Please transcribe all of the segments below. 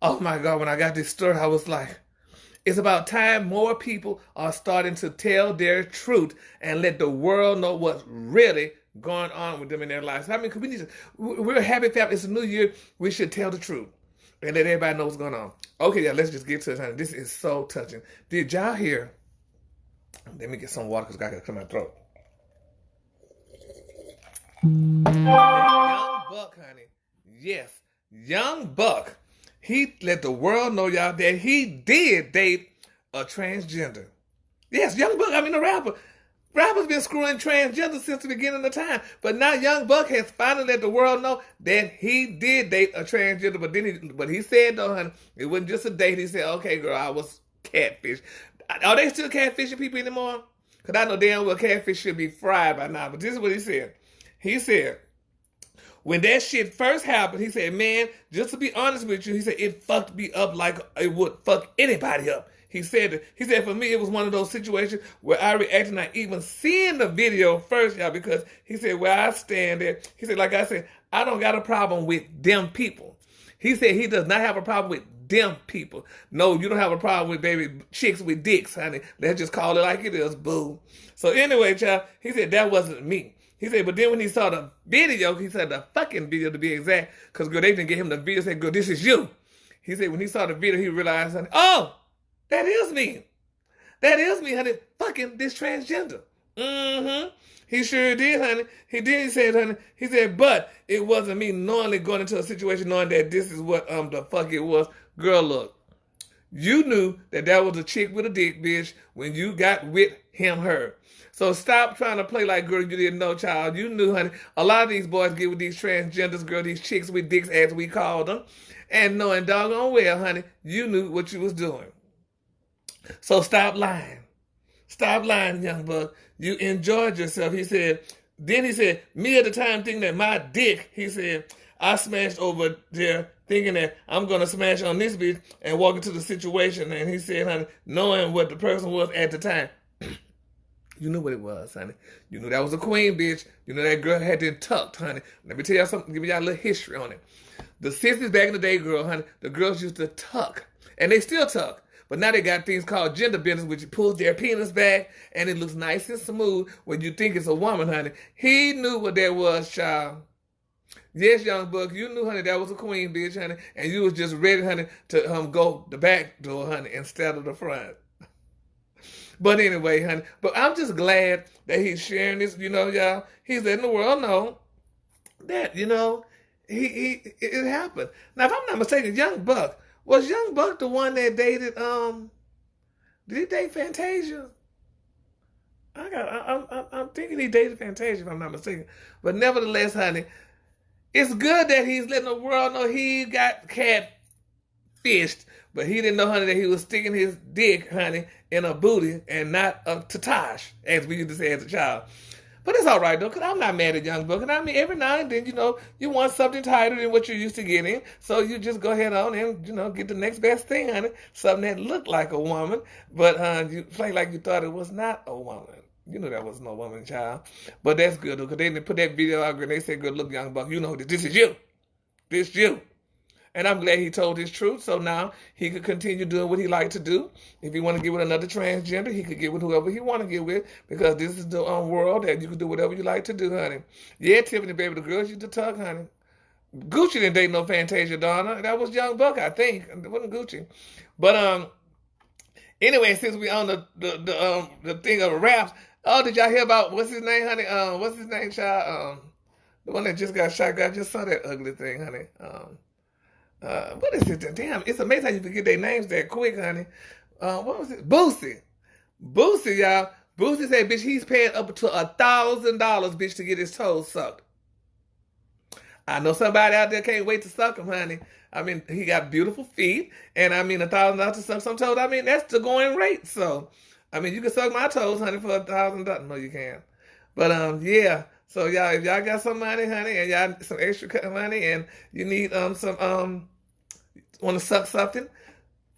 Oh my God, when I got this story, I was like, it's about time more people are starting to tell their truth and let the world know what's really going on with them in their lives. I mean, 'cause we need to, we're a happy family. It's a new year. We should tell the truth and let everybody know what's going on. Okay, yeah, let's just get to it, honey. This is so touching. Did y'all hear? Let me get some water because I got to clear my throat. Young Buck, honey. Yes, Young Buck. He let the world know, y'all, that he did date a transgender. Yes, Young Buck, I mean, the rapper. Rappers been screwing transgender since the beginning of time. But now Young Buck has finally let the world know that he did date a transgender. But he said, though, honey, it wasn't just a date. He said, okay, girl, I was catfish. Are they still catfishing people anymore? Because I know damn well catfish should be fried by now. But this is what he said. He said, when that shit first happened, he said, man, just to be honest with you, he said, it fucked me up like it would fuck anybody up. He said, for me, it was one of those situations where I reacted not even seeing the video first, y'all, because he said, where I stand there, he said, like I said, I don't got a problem with them people. He said he does not have a problem with them people. No, you don't have a problem with baby chicks with dicks, honey. Let's just call it like it is, boo. So anyway, child, he said, that wasn't me. He said, but then when he saw the video, he said the fucking video to be exact, because girl, they didn't get him the video, said, girl, this is you. He said when he saw the video, he realized, honey, oh, that is me. That is me, honey, fucking this transgender. Mm-hmm. He sure did, honey. He did, he said, honey. He said, but it wasn't me knowingly going into a situation knowing that this is what the fuck it was. Girl, look, you knew that was a chick with a dick, bitch, when you got with her. So stop trying to play like, girl, you didn't know, child. You knew, honey. A lot of these boys get with these transgenders, girl, these chicks with dicks, as we call them. And knowing doggone well, honey, you knew what you was doing. So stop lying. Stop lying, young buck. You enjoyed yourself. He said, me at the time thinking that my dick, he said, I smashed over there thinking that I'm going to smash on this bitch and walk into the situation. And he said, honey, knowing what the person was at the time, you knew what it was, honey. You knew that was a queen, bitch. You know that girl had been tucked, honey. Let me tell y'all something, give y'all a little history on it. The 60s back in the day, girl, honey, the girls used to tuck. And they still tuck. But now they got things called gender benders, which pulls their penis back, and it looks nice and smooth when you think it's a woman, honey. He knew what that was, child. Yes, young buck, you knew, honey, that was a queen, bitch, honey, and you was just ready, honey, to go the back door, honey, instead of the front. But anyway, honey, but I'm just glad that he's sharing this, you know, y'all. He's letting the world know that, you know, it happened. Now, if I'm not mistaken, Young Buck, was Young Buck the one that dated, did he date Fantasia? I'm thinking he dated Fantasia, if I'm not mistaken. But nevertheless, honey, it's good that he's letting the world know he got catfished, but he didn't know, honey, that he was sticking his dick, honey, in a booty and not a tatash, as we used to say as a child. But it's all right, though, because I'm not mad at Young Buck. And I mean, every now and then, you know, you want something tighter than what you're used to getting. So you just go ahead on and, you know, get the next best thing, honey. Something that looked like a woman, but you play like you thought it was not a woman. You know that was no woman, child. But that's good, though, because they didn't put that video out, and they said, good, look, Young Buck, you know this is you. This you. And I'm glad he told his truth, so now he could continue doing what he liked to do. If he want to get with another transgender, he could get with whoever he want to get with, because this is the world that you can do whatever you like to do, honey. Yeah, Tiffany, baby, the girls used to talk, honey. Gucci didn't date no Fantasia, Donna. That was Young Buck, I think. It wasn't Gucci. But anyway, since we on the thing of raps, oh, did y'all hear about what's his name, honey? What's his name, child? The one that just got shot. I just saw that ugly thing, honey. What is it? Damn, it's amazing how you forget their names that quick, honey. What was it? Boosie. Boosie, y'all. Boosie said, bitch, he's paying up to $1,000, bitch, to get his toes sucked. I know somebody out there can't wait to suck him, honey. I mean, he got beautiful feet, and I mean, $1,000 to suck some toes. I mean, that's the going rate. So, I mean, you can suck my toes, honey, for $1,000. No, you can't. But yeah. So y'all, if y'all got some money, honey, and y'all some extra money, and you need want to suck something,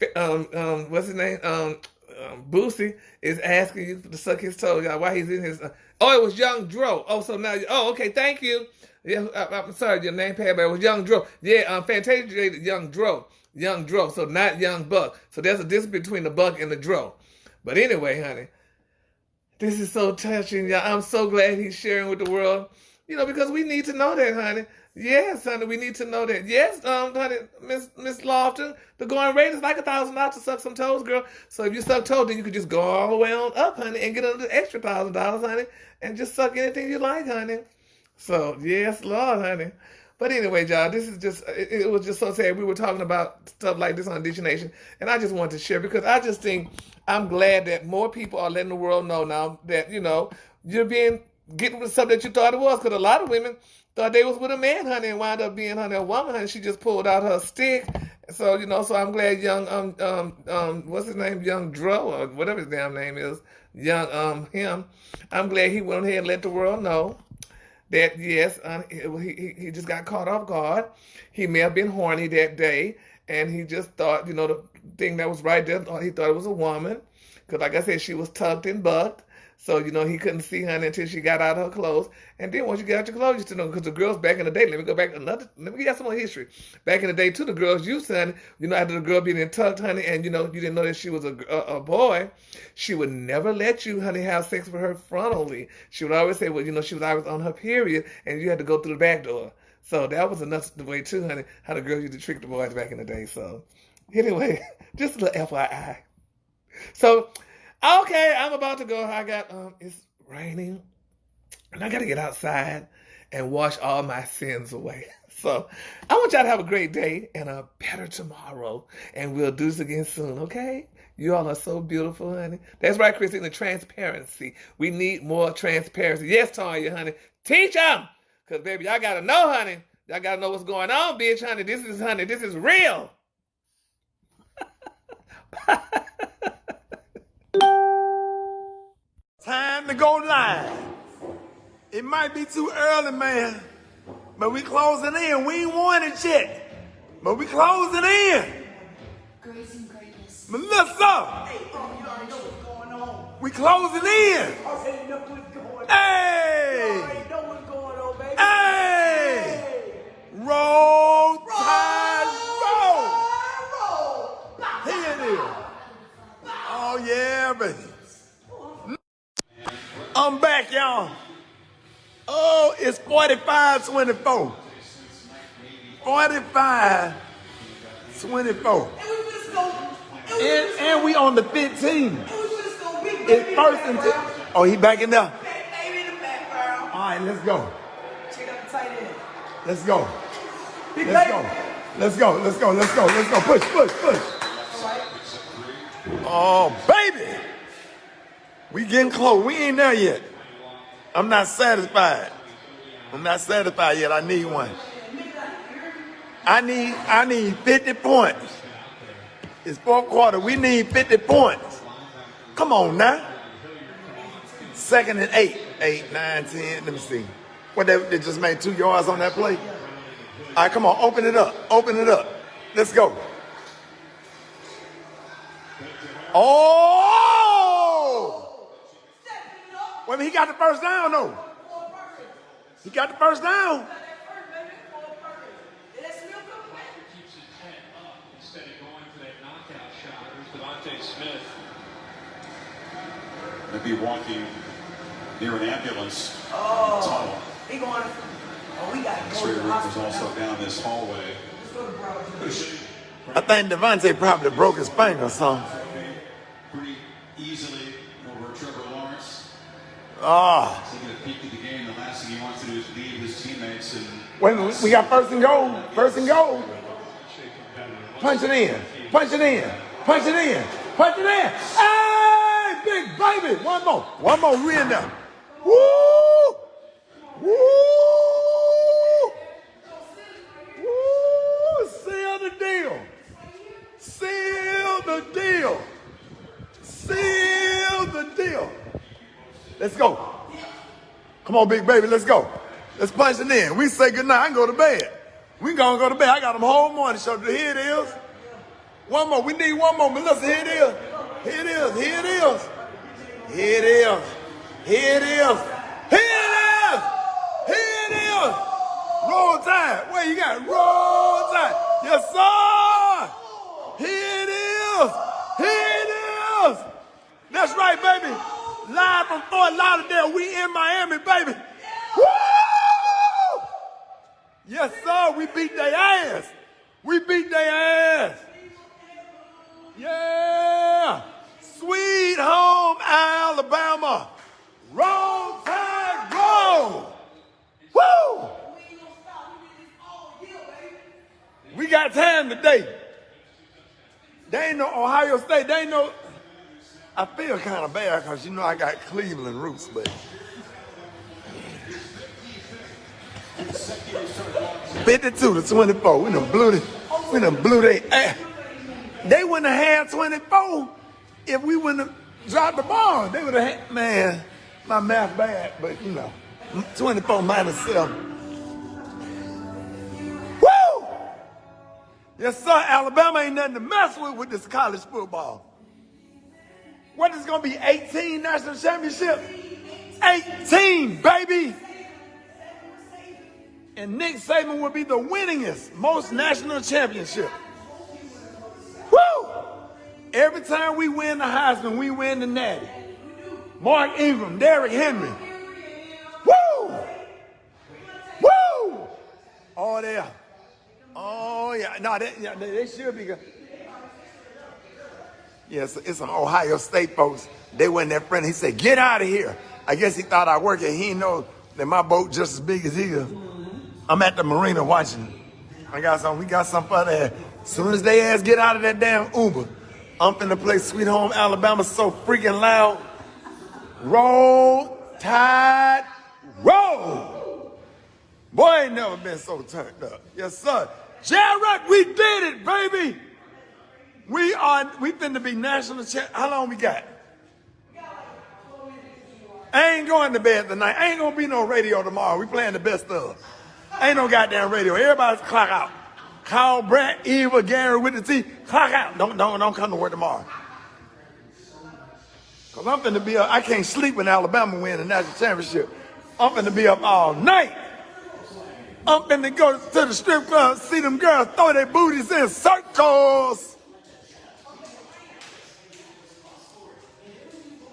what's his name? Boosie is asking you to suck his toe, y'all. While he's in his, oh, it was Young Dro. Oh, so now, oh, okay, thank you. Yeah, I'm sorry, your name pad, but it was Young Dro. Yeah, Fantasia dated Young Dro. Young Dro, so not Young Buck. So there's a difference between the Buck and the Dro. But anyway, honey, this is so touching, y'all. I'm so glad he's sharing with the world. Because we need to know that, honey. Yes, honey, we need to know that. Yes, honey, Miss Lofton, the going rate is like $1,000 to suck some toes, girl. So if you suck toes, then you could just go all the way on up, honey, and get another extra $1,000, honey, and just suck anything you like, honey. So yes, Lord, honey. But anyway, y'all, this is just, it was just so sad. We were talking about stuff like this on Dish Nation, and I just wanted to share because I just think I'm glad that more people are letting the world know now that, you're getting with stuff that you thought it was, because a lot of women thought they was with a man, honey, and wound up being, honey, a woman, honey. She just pulled out her stick. So, so I'm glad young, what's his name? Young Dro, or whatever his damn name is, him. I'm glad he went ahead and let the world know that yes, he just got caught off guard. He may have been horny that day, and he just thought, the thing that was right there, he thought it was a woman, because like I said, she was tucked and bucked. So, he couldn't see her until she got out of her clothes. And then once you get out your clothes, you still know, because the girls back in the day, let me give you some more history. Back in the day, too, the girls used to, honey, after the girl being tucked, honey, and, you didn't know that she was a boy, she would never let you, honey, have sex with her frontally. She would always say, well, she was always on her period, and you had to go through the back door. So that was another way, too, honey, how the girls used to trick the boys back in the day. So anyway, just a little FYI. So, okay, I'm about to go. It's raining, and I got to get outside and wash all my sins away. So I want y'all to have a great day and a better tomorrow, and we'll do this again soon, okay? You all are so beautiful, honey. That's right, Christine, the transparency. We need more transparency. Yes, Tanya, honey. Teach them, because, baby, y'all got to know, honey. Y'all got to know what's going on, bitch, honey. This is real. Time to go live. It might be too early, man, but we closing in. We ain't won it yet, but we closing in. Grace and greatness. Melissa, Hey, you already know what's going on. we closing in. I already know what's going on. Hey, You already know what's going on, baby. hey, roll, tide, roll. Here it is. Oh yeah, baby. I'm back, y'all. Oh, it's 45-24. 45-24. And we on the 15. It's first and 10. Oh, he back in there? All right, let's go. Let's go. Let's go. Let's go. Let's go. Let's go. Let's go. Push, push, push. Oh, baby. We getting close. We ain't there yet. I'm not satisfied. I'm not satisfied yet. I need one. I need 50 points. It's fourth quarter. We need 50 points. Come on now. Second and 8. 8, 9, 10. Let me see. What, they just made 2 yards on that play? All right, come on. Open it up. Open it up. Let's go. Oh! Well, he got the first down, though. He got the first down. Keeps his head up instead of going for that knockout shot. Here's Devontae Smith. They'd be walking near an ambulance. Oh, he going. Oh, we got to go to Ray the Rick was hospital. also down this hallway. Let's go to Broward. I think Devontae probably broke his finger or something. Pretty easily over Trevor Lawrence. Ah. Taking a peek at the game, the last thing he wants to do is leave his teammates. And Wait a minute, we got first and goal. First and goal. Punch it in. Punch it in. Punch it in. Punch it in. Hey, big baby. One more. One more. We in there. Woo! Woo! Woo! Seal the deal. Seal the deal. Seal the deal. Let's go. Come on, big baby. Let's go. Let's punch it in. We say goodnight. I can go to bed. We gonna go to bed. I got them whole morning. So here it is. One more. We need one more. Melissa, here it is. Here it is. Here it is. Here it is. Here it is. Here it is. Here it is. Roll Tide. Where you got it? Roll Tide. Yes, sir. baby. Live from Fort Lauderdale. We in Miami, baby. Woo! Yes, sir. We beat their ass. We beat their ass. Yeah. Sweet home Alabama. Roll Tide roll. Woo! We got time today. They ain't no Ohio State. They ain't no. I feel kind of bad because you know I got Cleveland roots, but 52-24. We done blew they ass. They wouldn't have had 24 if we wouldn't have dropped the ball. They would have had, man, my math bad, but you know, 24 minus 7. Woo! Yes, sir, Alabama ain't nothing to mess with this college football. What is going to be 18 national championships? 18, baby! And Nick Saban will be the winningest, most national championship. Woo! Every time we win the Heisman, we win the Natty. Mark Ingram, Derrick Henry. Woo! Woo! Oh, there. Oh, yeah. No, they should be good. Yes, it's some Ohio State folks. They wasn't that friendly. He said, get out of here. I guess he thought I worked here. He didn't know that my boat just as big as his. I'm at the marina watching. We got some for that. As soon as they ass get out of that damn Uber, I'm finna play Sweet Home Alabama so freaking loud. Roll Tide roll. Boy, ain't never been so turned up. Yes, sir. Jared, we did it, baby. We finna be national champ. How long we got? I ain't going to bed tonight. Ain't gonna be no radio tomorrow. We playing the best of. Ain't no goddamn radio. Everybody's clock out. Call Brett, Eva, Gary with the T. Clock out. Don't come to work tomorrow. Cause I'm finna be up. I can't sleep when Alabama win the national championship. I'm finna be up all night. I'm finna go to the strip club, see them girls throw their booties in circles.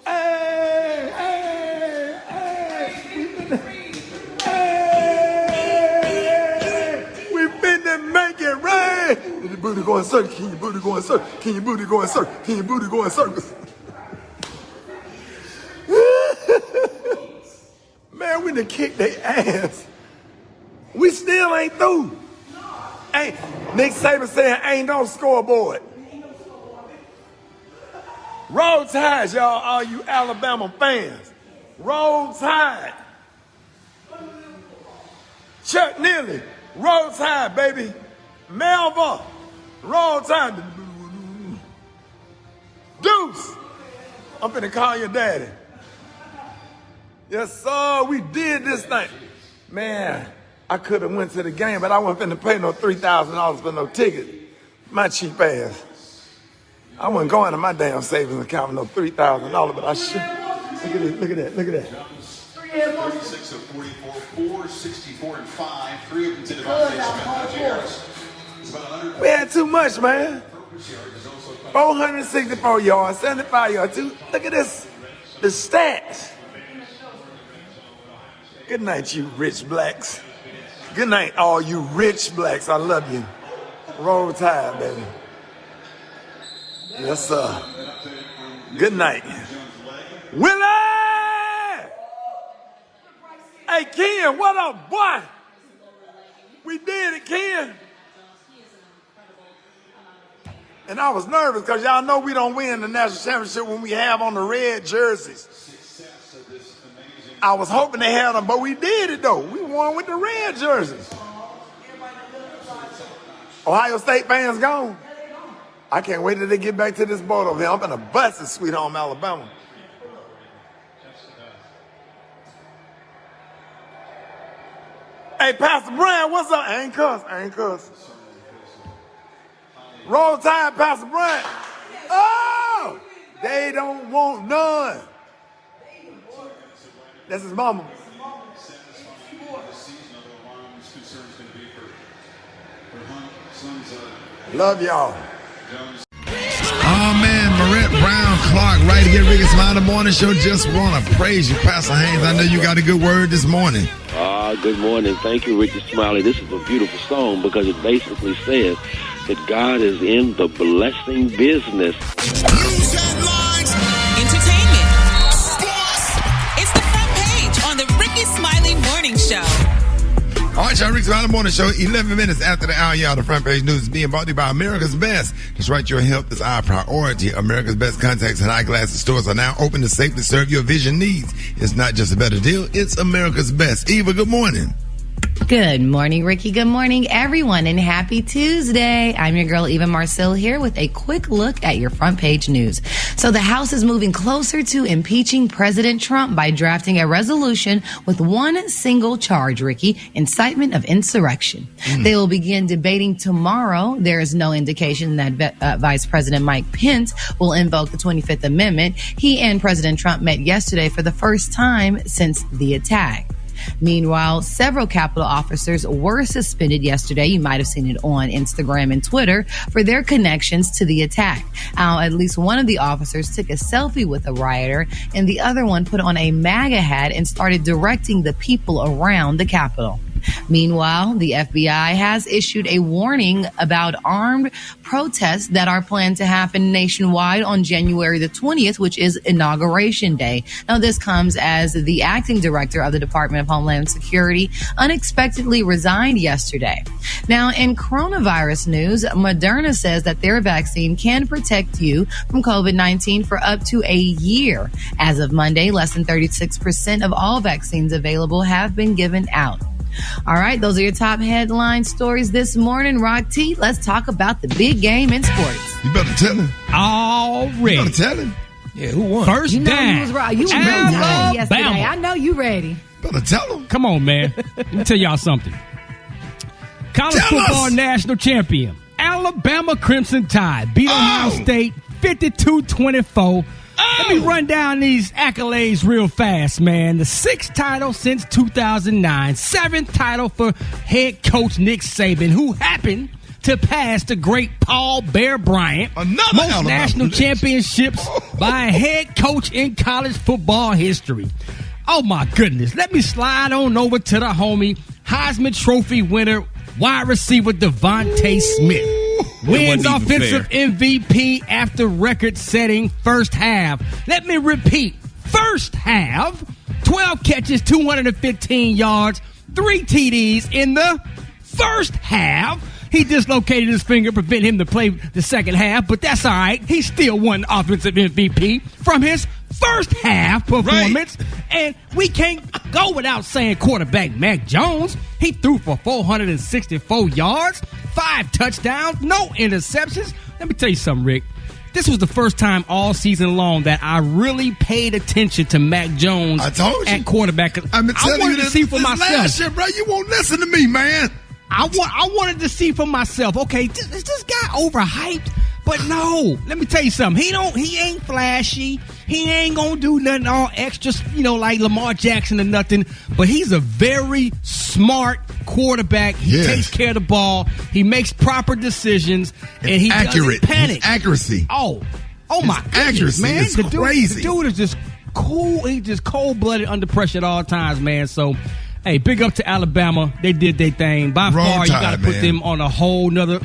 Hey, hey, hey. We finna make it rain. Can your booty go in circles? Can your booty go in circles? Can your booty go in circles? Can your booty go in circles? Man, we done kicked their ass. We still ain't through. Nick Saban saying ain't no scoreboard. Roll Tide, y'all, all you Alabama fans. Roll Tide. Chuck Neely, Roll Tide, baby. Melva, Roll Tide. Deuce, I'm finna call your daddy. Yes, sir, we did this thing. Man, I could have went to the game, but I wasn't finna pay no $3,000 for no ticket. My cheap ass. I wasn't going to my damn savings account with no $3,000, but I should. Look at that. 36 of 44, 464 and 5. 3 of them to Devontae Smith. We had too much, man. 464 yards, 75 yards. Look at this. The stats. Good night, you rich blacks. Good night, all you rich blacks. I love you. Roll Tide, baby. Yes, sir. Good night. Willie! Hey, Ken, what up, boy? We did it, Ken. And I was nervous because y'all know we don't win the national championship when we have on the red jerseys. I was hoping they had them, but we did it, though. We won with the red jerseys. Ohio State fans gone. I can't wait till they get back to this boat over here. I'm going to bust it, Sweet Home Alabama. Hey, Pastor Brian, what's up? I ain't cuss. Roll Tide, Pastor Brian. Oh, they don't want none. That's his mama. Love y'all. Oh man, Morant Brown o'clock, right here, Rickey Smiley Morning Show. Just want to praise you, Pastor Haynes. I know you got a good word this morning. Good morning. Thank you, Rickey Smiley. This is a beautiful song because it basically says that God is in the blessing business. News headlines, entertainment, sports. It's the front page on the Rickey Smiley Morning Show. All right, y'all, Rickey Smiley Morning Show, 11 minutes after the hour, y'all. The front page news is being brought to you by America's Best. That's right, your health is our priority. America's Best contacts and eyeglasses stores are now open to safely serve your vision needs. It's not just a better deal, it's America's Best. Eva, good morning. Good morning, Ricky. Good morning, everyone, and happy Tuesday. I'm your girl, Eva Marcel, here with a quick look at your front page news. So the House is moving closer to impeaching President Trump by drafting a resolution with one single charge, Ricky, incitement of insurrection. They will begin debating tomorrow. There is no indication that Vice President Mike Pence will invoke the 25th Amendment. He and President Trump met yesterday for the first time since the attack. Meanwhile, several Capitol officers were suspended yesterday. You might have seen it on Instagram and Twitter for their connections to the attack. At least one of the officers took a selfie with a rioter, and the other one put on a MAGA hat and started directing the people around the Capitol. Meanwhile, the FBI has issued a warning about armed protests that are planned to happen nationwide on January the 20th, which is Inauguration Day. Now, this comes as the acting director of the Department of Homeland Security unexpectedly resigned yesterday. Now, in coronavirus news, Moderna says that their vaccine can protect you from COVID-19 for up to a year. As of Monday, less than 36% of all vaccines available have been given out. All right, those are your top headline stories this morning. Rock T, let's talk about the big game in sports. You better tell him. Already. You better tell him. Yeah, who won? First You know down. you was right. You was ready yesterday. Alabama. I know you ready. Better tell him. Come on, man. Let me tell y'all something. College Tell football us. national champion, Alabama Crimson Tide, beat Ohio State 52-24. Let me run down these accolades real fast, man. The 6th title since 2009, 7th title for head coach Nick Saban, who happened to pass the great Paul Bear Bryant. Another most Alabama national legend. championships by a head coach in college football history. Oh, my goodness. Let me slide on over to the homie, Heisman Trophy winner, wide receiver Devontae Smith. Wins offensive MVP after record-setting first half. Let me repeat. First half, 12 catches, 215 yards, 3 TDs in the first half. He dislocated his finger, preventing him to play the second half, but that's all right. He still won offensive MVP from his first half performance. Right. And we can't go without saying quarterback Mac Jones. He threw for 464 yards, 5 touchdowns, no interceptions. Let me tell you something, Rick. This was the first time all season long that I really paid attention to Mac Jones at quarterback. I've been telling wanted you to see for myself. Last year, bro, you won't listen to me, man. I wanted to see for myself. Okay, is this guy overhyped? But no, let me tell you something. He ain't flashy. He ain't gonna do nothing all extra, like Lamar Jackson or nothing. But he's a very smart quarterback. He takes care of the ball. He makes proper decisions, and he doesn't panic. His accuracy. Oh my goodness, accuracy man! is The crazy. dude is just cool. He's just cold-blooded under pressure at all times, man. So. Hey, big up to Alabama. They did their thing. By far, you got to put them on a whole nother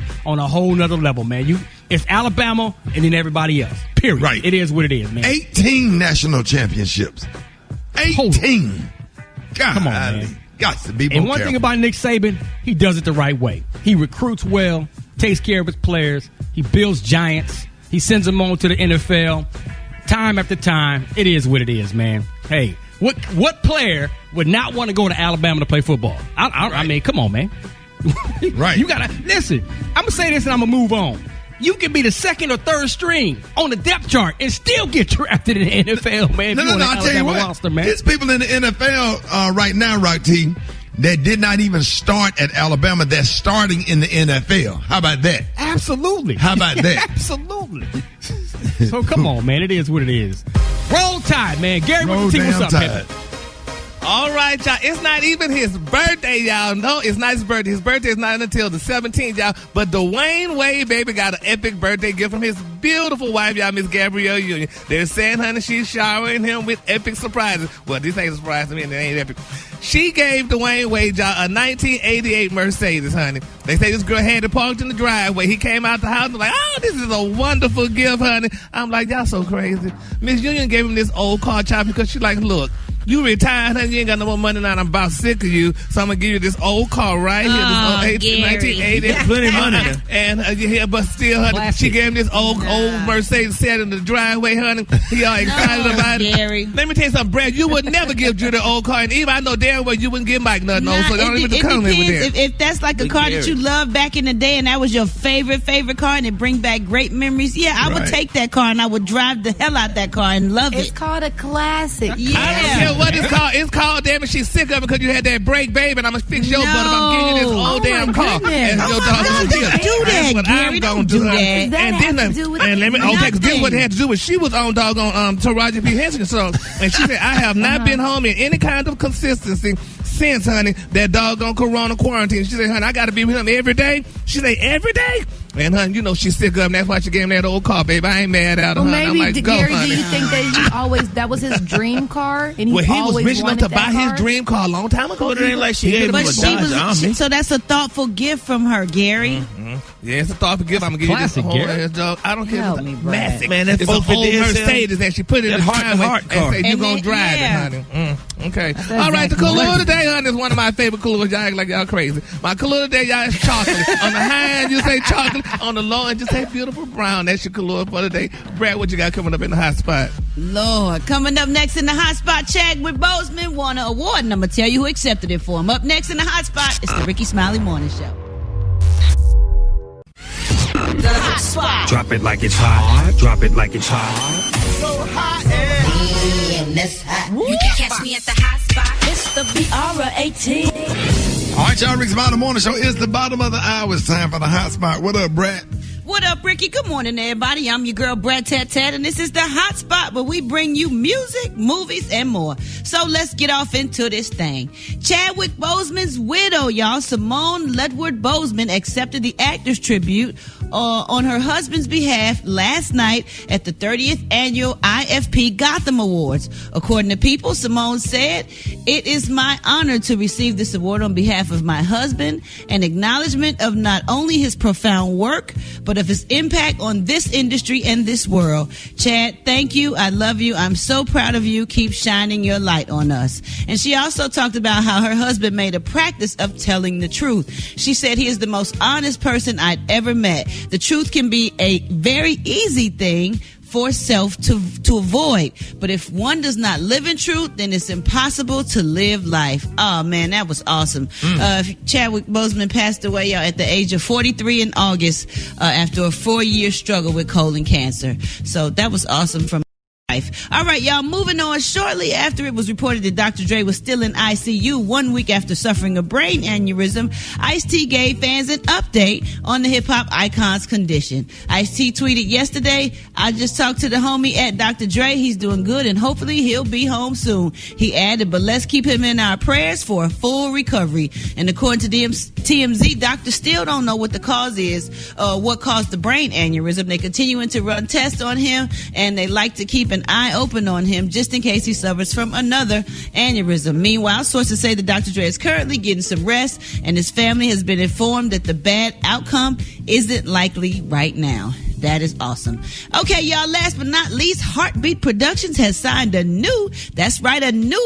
level, man. It's Alabama and then everybody else. Period. Right. It is what it is, man. 18 national championships. 18. God, come on, man. Got to be more And one careful. thing about Nick Saban, he does it the right way. He recruits well, takes care of his players. He builds giants. He sends them on to the NFL. Time after time, it is what it is, man. Hey, what player would not want to go to Alabama to play football? I mean, come on, man. Right. You got to listen. I'm going to say this and I'm going to move on. You can be the second or third string on the depth chart and still get drafted in the NFL, man. No, I'll tell you what. Roster, man. There's people in the NFL right now, Rock T, that did not even start at Alabama that's starting in the NFL. How about that? Absolutely. How about that? Absolutely. So come on, man. It is what it is. Roll Tide, man. Gary, Roll what's damn up, Tide. man? All right, y'all. It's not even his birthday, y'all. No, it's not his birthday. His birthday is not until the 17th, y'all. But Dwayne Wade, baby, got an epic birthday gift from his beautiful wife, y'all, Miss Gabrielle Union. They're saying, honey, she's showering him with epic surprises. Well, this ain't a surprise to me, and it ain't epic. She gave Dwayne Wade, y'all, a 1988 Mercedes, honey. They say this girl had it parked in the driveway. He came out the house and was like, oh, this is a wonderful gift, honey. I'm like, y'all so crazy. Miss Union gave him this old car, child, because she's like, look, you retired, honey. You ain't got no more money now. I'm about sick of you. So I'm going to give you this old car right here. This old 1980. Plenty of money now. And but still, honey, Classic. she gave him this old Mercedes set in the driveway, honey. He all excited about Gary. it. Let me tell you something, Brad. You would never give Drew the old car. And even I know damn well you wouldn't give Mike nothing old. So don't even come in with that. If that's like a car that you loved back in the day and that was your favorite car and it bring back great memories, yeah, I would take that car and I would drive the hell out that car and love It's it. called a classic. Yeah. I don't care what it's called. It's called, damn it, she's sick of it because you had that break, baby, and I'm going to fix your butt if I'm giving you this old damn car. And your dog Don't do that, That's what Gary. I'm Don't going to do do. that. And then, okay, because this what it had to do with, she was on doggone Taraji P. Henson show, and she said, I have not been home in any kind of consistency since, honey, that doggone corona quarantine. She said, honey, I got to be with him every day. She said, every day? And, honey, you know she's sick of him. That's why she gave him that old car, baby. I ain't mad at her, Well, honey. I'm maybe, like, go, Gary, honey. do you think that that was his dream car? And he Well, he was always rich enough wanted to that buy his car? dream car a long time ago. But it ain't like she gave him But a she Dodge was, Omni. so that's a thoughtful gift from her, Gary. Yeah, it's a thoughtful gift. I'm going to give you this Classic, whole Gary. ass dog. I don't care if Help it's me, a Brad. massive. Man, that it's an old 450 Mercedes and she put it in that the heart-to-heart driveway and car. say, you're And going to drive yeah. it, honey. Okay. That's All right, the exactly Kahlua what- today, honey, is one of my favorite Kahluas. Y'all act like y'all crazy. My Kahlua today, y'all, is chocolate. On the high end, you say chocolate. On the low end, just say beautiful brown. That's your Kahlua for today. Brad, what you got coming up in the hot spot? Lord, coming up next in the Hot Spot, Chad with Bozeman won an award, and I'm going to tell you who accepted it for him. Up next in the Hot Spot, it's the Rickey Smiley Morning Show. The Hot Spot. Drop it like it's hot. Drop it like it's hot. You can catch me at the hot spot. It's the BR18. All right, y'all, Rickey Smiley Morning Show. It's the bottom of the hour. It's time for the hot spot. What up, Brad? What up, Ricky? Good morning, everybody. I'm your girl, Brad Tat Tat, and this is the Hot Spot where we bring you music, movies, and more. So let's get off into this thing. Chadwick Boseman's widow, y'all, Simone Ledward Boseman, accepted the actor's tribute on her husband's behalf last night at the 30th annual IFP Gotham Awards. According to People, Simone said, "It is my honor to receive this award on behalf of my husband, an acknowledgement of not only his profound work, but of his impact on this industry and this world. Chad, thank you. I love you. I'm so proud of you. Keep shining your light on us." And she also talked about how her husband made a practice of telling the truth. She said, "He is the most honest person I'd ever met. The truth can be a very easy thing for self to avoid. But if one does not live in truth, then it's impossible to live life." Oh, man, that was awesome. Chadwick Boseman passed away, y'all, at the age of 43 in August after a 4-year struggle with colon cancer. So that was awesome from life. All right, y'all, moving on. Shortly after it was reported that Dr. Dre was still in ICU 1 week after suffering a brain aneurysm, Ice-T gave fans an update on the hip-hop icon's condition. Ice-T tweeted yesterday, "I just talked to the homie at Dr. Dre. He's doing good, and hopefully he'll be home soon." He added, "But let's keep him in our prayers for a full recovery." And according to TMZ, doctors still don't know what the cause is, what caused the brain aneurysm. They're continuing to run tests on him, and they like to keep an eye open on him just in case he suffers from another aneurysm. Meanwhile, sources say that Dr. Dre is currently getting some rest, and his family has been informed that the bad outcome isn't likely right now. That is awesome. Okay, y'all, last but not least, Heartbeat Productions has signed a new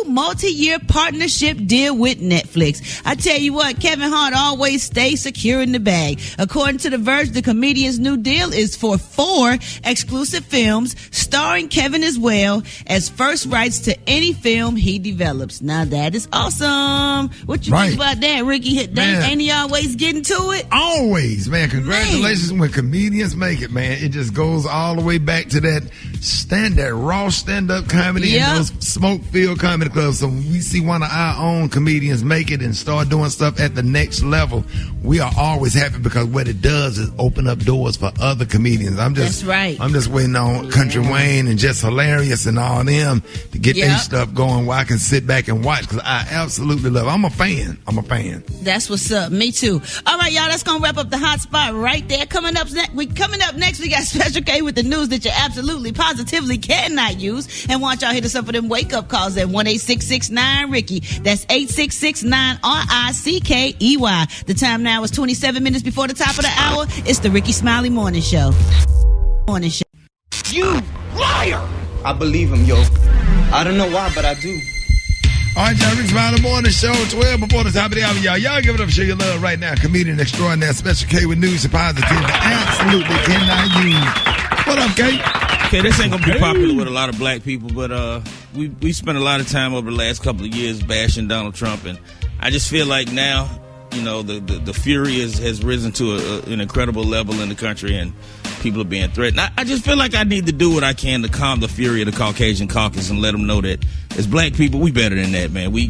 multi-year partnership deal with Netflix. I tell you what, Kevin Hart always stays secure in the bag. According to The Verge, the comedian's new deal is for 4 exclusive films starring Kevin as well as first rights to any film he develops. Now, that is awesome. What you think about that, Ricky? Ain't he always getting to it? Always, man. Congratulations when comedians make it, man. man. It just goes all the way back to that raw stand-up comedy and those smoke-filled comedy clubs. So when we see one of our own comedians make it and start doing stuff at the next level, we are always happy because what it does is open up doors for other comedians. That's right. I'm just waiting on Country Wayne and Just Hilarious and all them to get their stuff going where I can sit back and watch because I absolutely love it. I'm a fan. That's what's up. Me too. All right, y'all, that's going to wrap up the hot spot right there. Coming up next, we got Special K with the news that you absolutely, positively cannot use. And want y'all hit us up for them wake-up calls at 1-866-9-RICKY. That's 866-9-RICKEY. The time now is 27 minutes before the top of the hour. It's the Rickey Smiley Morning Show. You liar! I believe him, yo. I don't know why, but I do. All right, y'all, Rickey Smiley Morning Show, 12 before the top of the hour. Y'all give it up, show your love right now. Comedian extraordinaire, Special K with news and positive. Absolutely cannot use. What up, K? Okay, this ain't gonna be popular with a lot of black people, but we spent a lot of time over the last couple of years bashing Donald Trump, and I just feel like now, you know, the fury has risen to an incredible level in the country, and people are being threatened. I just feel like I need to do what I can to calm the fury of the Caucasian caucus and let them know that as black people, we better than that, man. We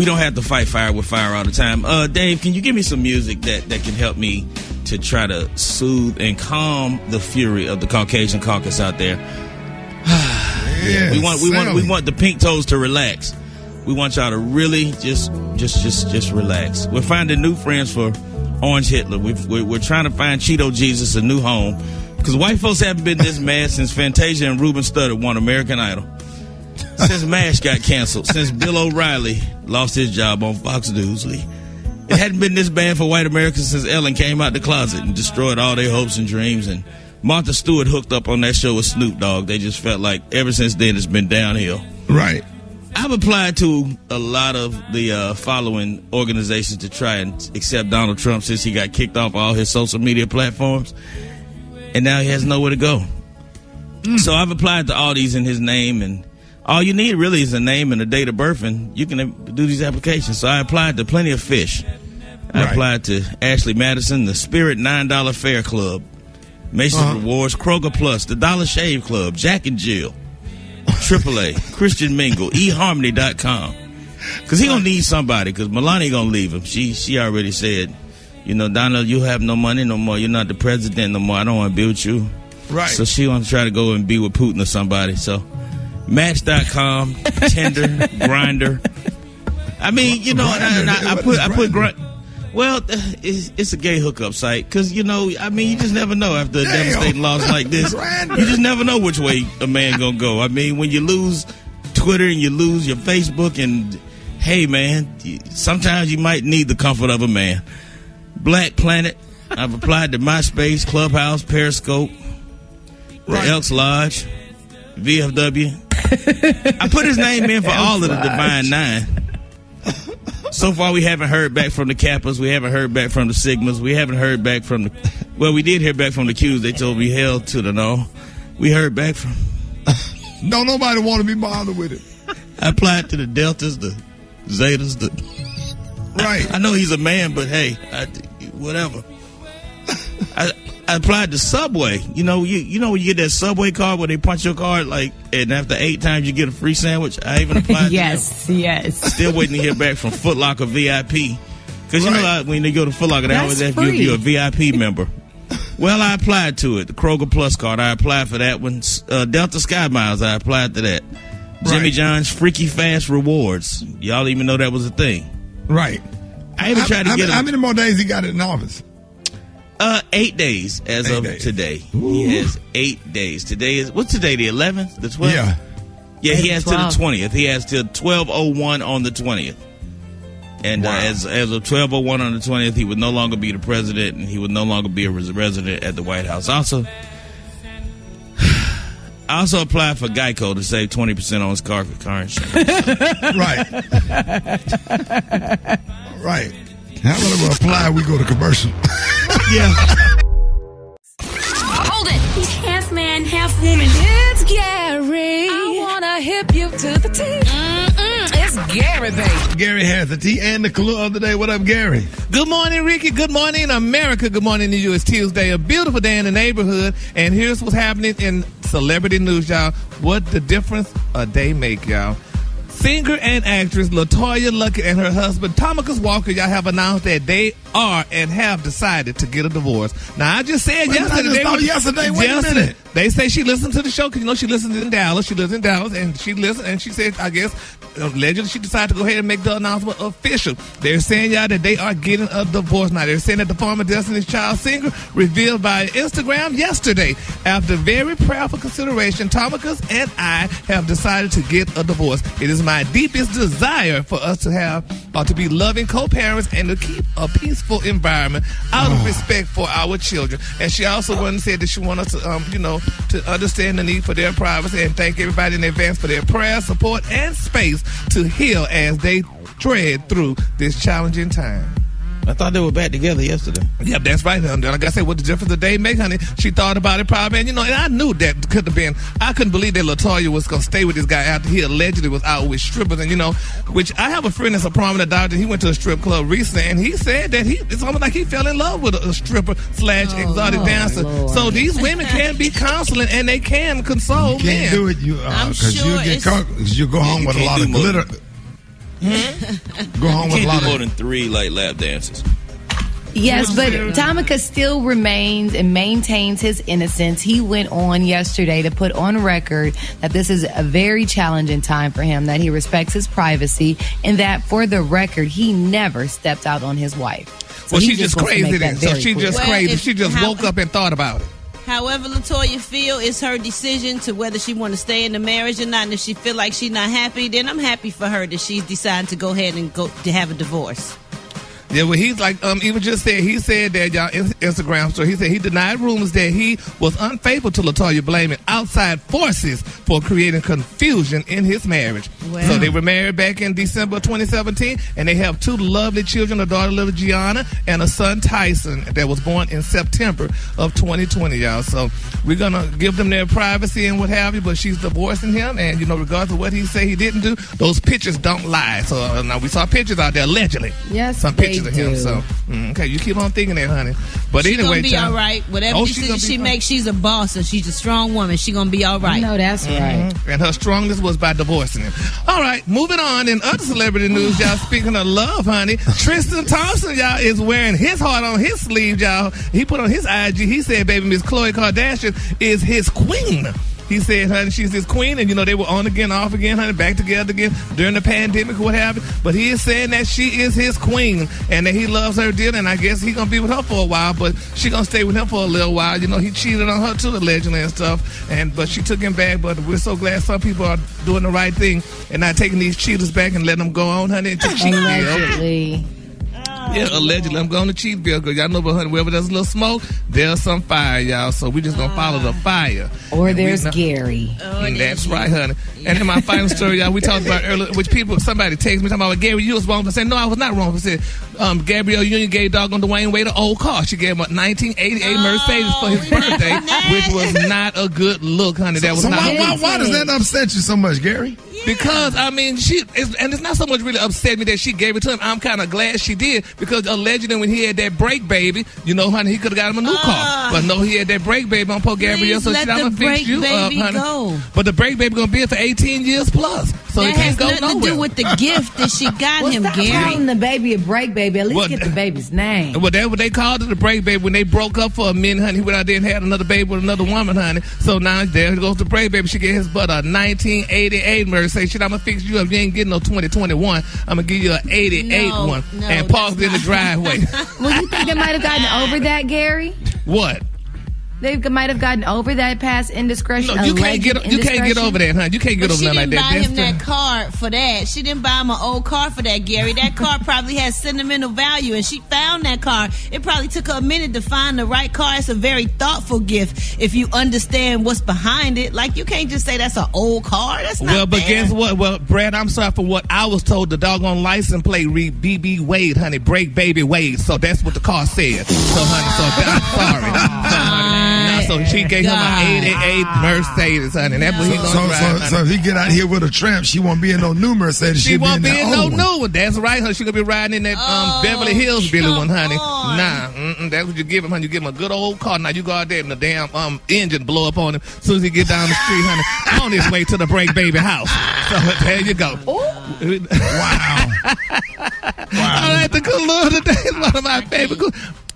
don't have to fight fire with fire all the time. Dave, can you give me some music that can help me to try to soothe and calm the fury of the Caucasian caucus out there? We want the pink toes to relax. We want y'all to really just relax. We're finding new friends for Orange Hitler. We're trying to find Cheeto Jesus a new home because white folks haven't been this mad since Fantasia and Ruben Studdard won American Idol. Since MASH got canceled. Since Bill O'Reilly lost his job on Fox News. It hadn't been this bad for white Americans since Ellen came out the closet and destroyed all their hopes and dreams. And Martha Stewart hooked up on that show with Snoop Dogg. They just felt like ever since then it's been downhill. Right. I've applied to a lot of the following organizations to try and accept Donald Trump since he got kicked off all his social media platforms. And now he has nowhere to go. So I've applied to all these in his name, and all you need really is a name and a date of birth, and you can do these applications. So I applied to Plenty of Fish. I applied to Ashley Madison, the Spirit $9 Fair Club, Macy's Rewards, Kroger Plus, the Dollar Shave Club, Jack and Jill, AAA, Christian Mingle, eHarmony.com. Because he going to need somebody, because Melania going to leave him. She already said, you know, Donald, you have no money no more. You're not the president no more. I don't want to be with you. Right. So she wants to try to go and be with Putin or somebody. So Match.com, Tinder, Grindr. I mean, you know, I put well, it's a gay hookup site because, you know, I mean, you just never know after a devastating loss like this. You just never know which way a man gonna go. I mean, when you lose Twitter and you lose your Facebook, and hey, man, sometimes you might need the comfort of a man. Black Planet. I've applied to MySpace, Clubhouse, Periscope, the Elks Lodge, VFW. I put his name in for all of the Divine Nine. So far, we haven't heard back from the Kappas. We haven't heard back from the Sigmas. We haven't heard back from the... Well, we did hear back from the Qs. They told me hell to the no. We heard back from... Don't nobody want to be bothered with it. I applied to the Deltas, the Zetas, the... Right. I know he's a man, but hey, whatever. I applied to Subway. You know when you get that Subway card where they punch your card, like, and after 8 times you get a free sandwich. I even applied yes, to them. Yes. Still waiting to hear back from Foot Locker VIP. Because you know when they go to Foot Locker, they always ask you if you're a VIP member. Well, I applied to it. The Kroger Plus card, I applied for that one. Delta Sky Miles, I applied to that. Jimmy John's Freaky Fast Rewards. Y'all even know that was a thing. Right. I even tried to get him. How many more days he got in office? 8 days as of today. Ooh. He has 8 days. Today is, what's today, the 11th? The 12th? Yeah. Yeah, he has till the 20th. He has till 12:01 on the 20th. And as of 12:01 on the 20th, he would no longer be the president, and he would no longer be a resident at the White House. Also, I also applied for Geico to save 20% on his car insurance. Right. How about we apply? We go to commercial. Yeah. Hold it. He's half man, half woman. It's Gary. I wanna hip you to the T. It's Gary, baby. Gary has it. He and the clue of the day. What up, Gary? Good morning, Ricky. Good morning, America. Good morning to you. It's Tuesday, a beautiful day in the neighborhood. And here's what's happening in celebrity news, y'all. What the difference a day make, y'all. Singer and actress LaToya Luckett and her husband Thomas Walker, y'all have announced that they are and have decided to get a divorce. Now, I just said yesterday. Wait a minute. They say she listened to the show because, she listens in Dallas. She lives in Dallas, and she listened, and she said, I guess, allegedly she decided to go ahead and make the announcement official. They're saying, y'all, that they are getting a divorce. Now, they're saying that the former Destiny's Child singer revealed by Instagram yesterday, after very prayerful consideration, Thomas and I have decided to get a divorce. It is my deepest desire for us to have to be loving co-parents and to keep a peaceful environment out of respect for our children. And she also went and said that she wanted us to, to understand the need for their privacy and thank everybody in advance for their prayer, support, and space to heal as they tread through this challenging time. I thought they were back together yesterday. Yeah, that's right, honey. Like I said, what the difference the day make, honey? She thought about it probably, and I knew that could have been. I couldn't believe that LaToya was gonna stay with this guy after he allegedly was out with strippers, and which I have a friend that's a prominent doctor. He went to a strip club recently, and he said that it's almost like he fell in love with a stripper / exotic dancer. Lord. So these women can be counseling and they can console You men. can't do it, because you get caught. You go home with a lot of glitter. Go home with a lot do more of. than 3 lap dances. Yes, but Tamika still remains and maintains his innocence. He went on yesterday to put on record that this is a very challenging time for him, that he respects his privacy, and that for the record, he never stepped out on his wife. So well, she's just crazy then. So she just crazy. She just woke up and thought about it. However LaToya feel, it's her decision to whether she want to stay in the marriage or not. And if she feel like she's not happy, then I'm happy for her that she's decided to go ahead and go to have a divorce. Yeah, well, he's like, even just said, he said that, y'all, Instagram story, he said he denied rumors that he was unfaithful to LaToya, blaming outside forces for creating confusion in his marriage. Wow. So they were married back in December 2017, and they have 2 lovely children, a daughter, little Gianna, and a son, Tyson, that was born in September of 2020, y'all. So we're going to give them their privacy and what have you, but she's divorcing him, and, regardless of what he say he didn't do, those pictures don't lie. So now we saw pictures out there, allegedly. Yes, some pictures of him. So okay, you keep on thinking that, honey. But she anyway, gonna be all right. Whatever decision she makes, she's a boss, and she's a strong woman. She gonna be all right. No, that's right. And her strongness was by divorcing him. All right, moving on in other celebrity news, y'all. Speaking of love, honey, Tristan Thompson, y'all, is wearing his heart on his sleeve, y'all. He put on his IG. He said, "Baby, Miss Khloe Kardashian is his queen." He said, honey, she's his queen, and they were on again, off again, honey, back together again during the pandemic or what have you. But he is saying that she is his queen and that he loves her dearly, and I guess he's gonna be with her for a while, but she gonna stay with him for a little while. He cheated on her too, allegedly, and stuff. But she took him back. But we're so glad some people are doing the right thing and not taking these cheaters back and letting them go on, honey, to cheat. Allegedly. Yeah, allegedly. I'm going to Cheatville because y'all know, but honey, wherever there's a little smoke, there's some fire, y'all. So we just going to follow the fire. Or there's Gary. That's right, honey. And in my final story, y'all, we talked about earlier, which somebody texted me talking about, Gary, you was wrong for saying, no, I was not wrong for saying, Gabrielle Union gave doggone Dwayne Wade an old car. She gave him a 1988 Mercedes for his birthday, which was not a good look, honey. That was not. Why does that upset you so much, Gary? Because, and it's not so much really upset me that she gave it to him. I'm kind of glad she did, because allegedly when he had that break baby, honey, he could have got him a new car. But no, he had that break baby on poor Gabrielle, so I'm going to fix you up, honey. Go. But the break baby going to be here for 18 years plus, so it can't go nowhere. That has nothing to do with the gift that she got him, stop Gary. calling the baby a break baby. At least get the baby's name. Well, that's what they called it, a break baby. When they broke up for a minute, honey, he went out there and had another baby with another woman, honey. So now there goes the break baby. She gave his butt a 1988 Mercedes. Shit, I'm going to fix you up. You ain't getting no 2021. I'm going to give you an 88 one and park it in the driveway. Well, you think they might have gotten over that, Gary? What? They might have gotten over that past indiscretion. No, you can't get over that, huh? You can't get over nothing like that. She didn't buy him that car for that. She didn't buy him an old car for that, Gary. That car probably has sentimental value, and she found that car. It probably took her a minute to find the right car. It's a very thoughtful gift if you understand what's behind it. Like, you can't just say that's an old car. That's not but guess what? Well, Brad, I'm sorry for what I was told. The doggone license plate read BB Wade, honey, break baby Wade. So that's what the car said. So, honey, I'm sorry. So she gave him an 88 Mercedes, honey. And that's what he's going to drive. So if he get out here with a tramp, she won't be in no new Mercedes. She won't be in no old new one. That's right, honey. She going to be riding in that Beverly Hills Billy one, honey. Nah, that's what you give him, honey. You give him a good old car. Now you go out there and the damn engine blow up on him as soon as he get down the street, honey. On his way to the break baby house. So there you go. Wow. All right, the good Lord today is one of my favorite.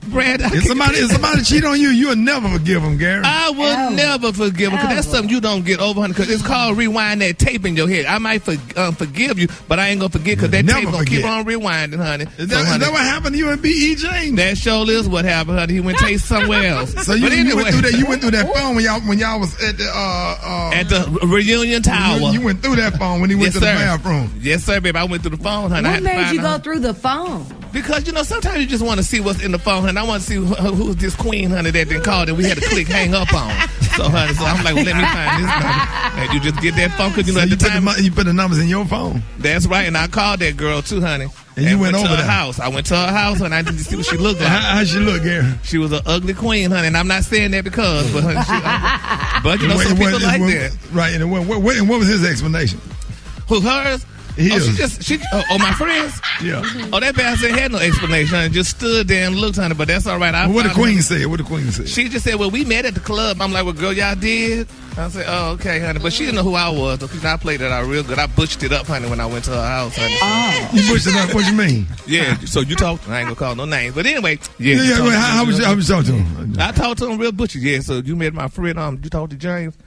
Brad, if somebody cheat on you, you'll never forgive them, Gary. I will never forgive them, because that's something you don't get over, honey, because it's called rewind that tape in your head. I might forgive you, but I ain't going to forget, because that tape going to keep on rewinding, honey. Is that what happened to you and B.E. James? That sure is what happened, honey. He went to somewhere else. So you went through that phone when y'all was at the reunion tower. You went through that phone when he went to the bathroom. Yes, sir, baby. I went through the phone, honey. What made you go through the phone? Because, sometimes you just want to see what's in the phone, honey. I want to see who's this queen, honey, that been called and we had to click hang up on. So, honey, I'm like, well, let me find this number. And you just get that phone, because at the time. You put the numbers in your phone. That's right, and I called that girl too, honey. And you went over to her house. I went to her house, and I didn't see what she looked like. How she look, Gary? She was an ugly queen, honey, and I'm not saying that because, but, honey, but some people like that. Right, and what was his explanation? Who, hers? My friends? Yeah. Oh, that bastard had no explanation, honey. Just stood there and looked, honey, but that's all right. What the queen said? She just said, well, we met at the club. I'm like, well, girl, y'all did? I said, oh, okay, honey. But she didn't know who I was, because I played that out real good. I butched it up, honey, when I went to her house, honey. Oh. You butched it up? What you mean? Yeah, so you talked. I ain't going to call no names. But anyway, yeah. How was you talking to him? I talked to him real butcher, yeah. So you met my friend, you talked to James?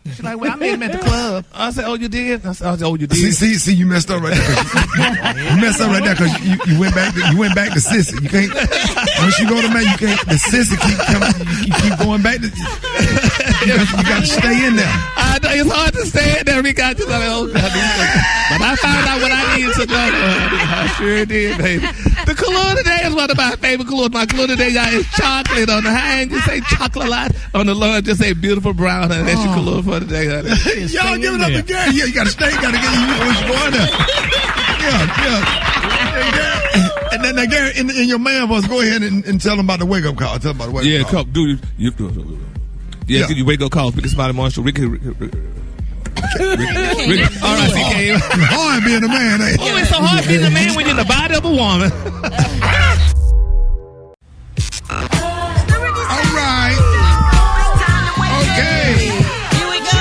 She's like, well, I met him at the club. I said, oh, you did? I said, oh, you did? See, you messed up right there. You messed up right there because you went back to Sissy. You can't, once you go to man, you can't, the Sissy keep coming, you keep going back to, you got to stay in there. I know, it's hard to stay in there, Rick. I just like, oh, God. But I found out what I needed to know. I sure did, baby. The color today is one of my favorite colors. My color today, y'all, is chocolate. On the high end, just say chocolate lot. On the low end, just say beautiful brown. And that's your color for today, honey. Y'all giving up the game. Yeah, you got to stay. You got to get where you going there. Yeah. And then, Gary, in your man voice, go ahead and tell them about the wake-up call. Tell them about the wake-up call. Yeah, do you you wake-up calls. Rickey Smiley, Marshall, Ricky. R.I.C.K. Hard being a man, ain't it? Oh, it's so hard being a man when you're in the body of a woman. All right. Okay. Here we go.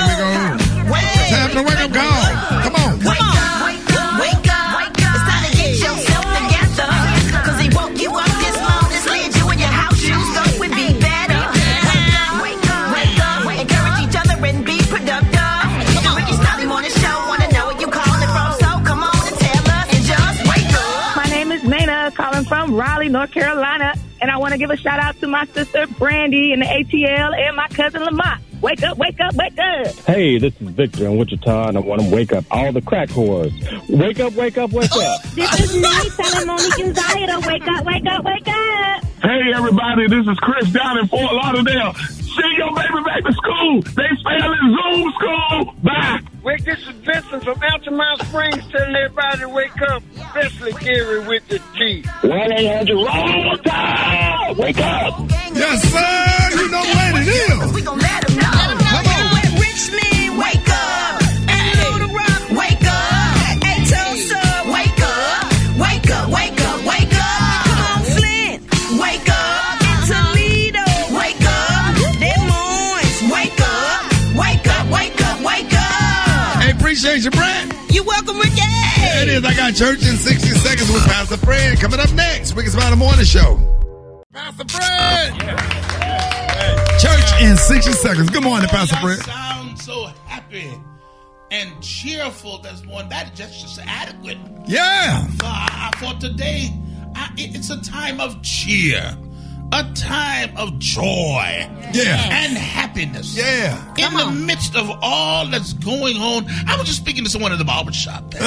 It's time for the wake-up call. Come on. Wake up. It's time to get yourself together. Because he woke you up this morning, slid you in your house shoes, so it would be better. Wake up. Encourage each other and be productive. The Rickey Smiley Morning Show. Want to know where you calling from, so come on and tell us and just wake up. My name is Nana, calling from Raleigh, North Carolina. And I want to give a shout out to my sister Brandy in the ATL and my cousin Lamont. Wake up. Hey, this is Victor in Wichita, and I want to wake up all the crack whores. Wake up. This is Nate telling Monique and Zaya to wake up. Hey, everybody, this is Chris down in Fort Lauderdale. Send your baby back to school. They failing Zoom school. Bye. Wait, this is Vincent from Altamont Springs telling everybody to wake up, especially Gary with the T. 1-800 roll time. Wake up. Yes, sir. You know what it is. We gon' let them know. Come on. Richmond, wake up. Little Rock, wake up. Tulsa, wake up. Wake up. Come on, Flint, wake up. In Toledo, wake up. Des Moines, wake up. Hey, appreciate you, Brad. You welcome, Ricky. There it is. I got church in 60 seconds with Pastor Fred. Coming up next, Rickey Smiley Morning Show. Pastor Fred. Church in 60 seconds. Good morning, Pastor Fred. Sound so happy and cheerful this morning. That is just adequate. Yeah. For today, it's a time of cheer. A time of joy and happiness. Yeah. In the midst of all that's going on. I was just speaking to someone at the barbershop. They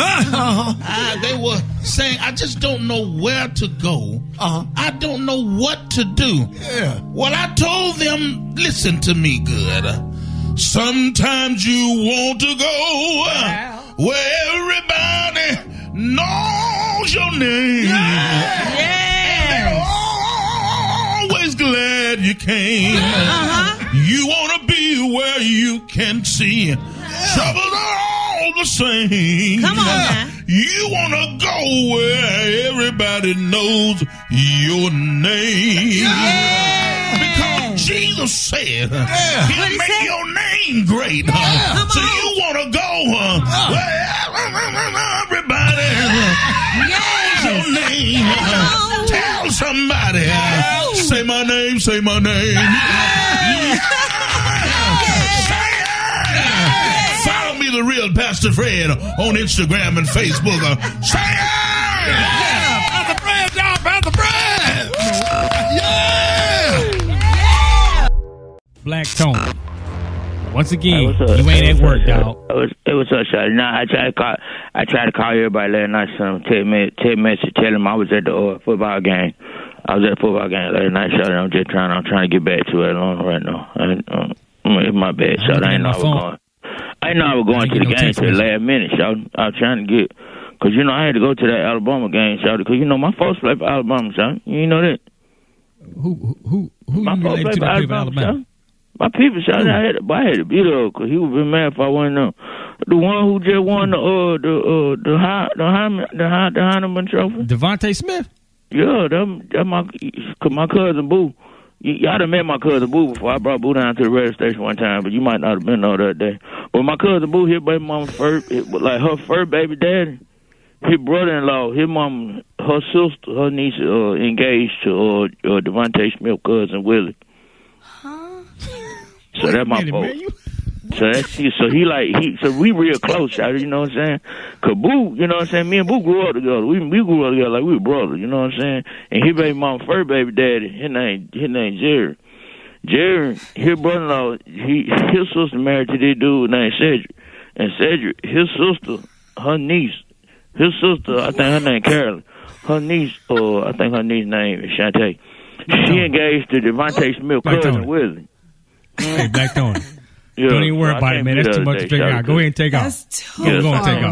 were saying, I just don't know where to go. I don't know what to do. Yeah. Well, I told them, listen to me good. Sometimes you want to go where everybody knows your name. Yeah. Always glad you came. You can see. Troubles are all the same. Come on now. You want to go where everybody knows your name. Because Jesus said he'll make your name great. So you want to go where everybody knows your name. Tell somebody. Say my name, say my name. Follow me, the real Pastor Fred, on Instagram and Facebook. Say yeah! Pastor Fred, y'all, Pastor Fred! Yeah! Black Tone. Once again, you ain't at work, dog. It was up, Shawty. Nah, I tried to call everybody last night. Some text message telling them I was at the football game. I was at the football game last night, Shawty. I'm trying to get back to it right now. It's my bad, Shawty. I didn't know I was going to the game till the last minute, Shawty. I was trying to get, because, you know, I had to go to that Alabama game, Shawty, because, you know, my folks play for Alabama, Shawty. You know that? Who my you folks related play to for that play for Alabama, Alabama? My people, Shawty, I had to beat her, because he would be mad if I wasn't there. The one who just won the Heineman Trophy. Devontae Smith? Yeah, that my cousin Boo. Y'all done met my cousin Boo before. I brought Boo down to the radio station one time, but you might not have been there that day. But my cousin Boo, his baby mama her first baby daddy, his brother-in-law, his mom, her sister, her niece, engaged to Devontae Smith cousin Willie. Huh? So that's my fault. So we real close, you know what I'm saying? Cause Boo, you know what I'm saying? Me and Boo grew up together. We grew up together like we were brothers, you know what I'm saying? And his baby mama, first baby daddy, his name Jerry. Jerry, his brother-in-law, his sister married to this dude named Cedric. And Cedric, his sister, her niece, I think her name Carolyn. Her niece, I think her niece name is Shantae. She engaged to Devontae Smith cousin Willie. Hey, Black Tony. Yeah, don't even worry about it, man. That's too much to figure out. Go ahead and take off. That's too far. I'll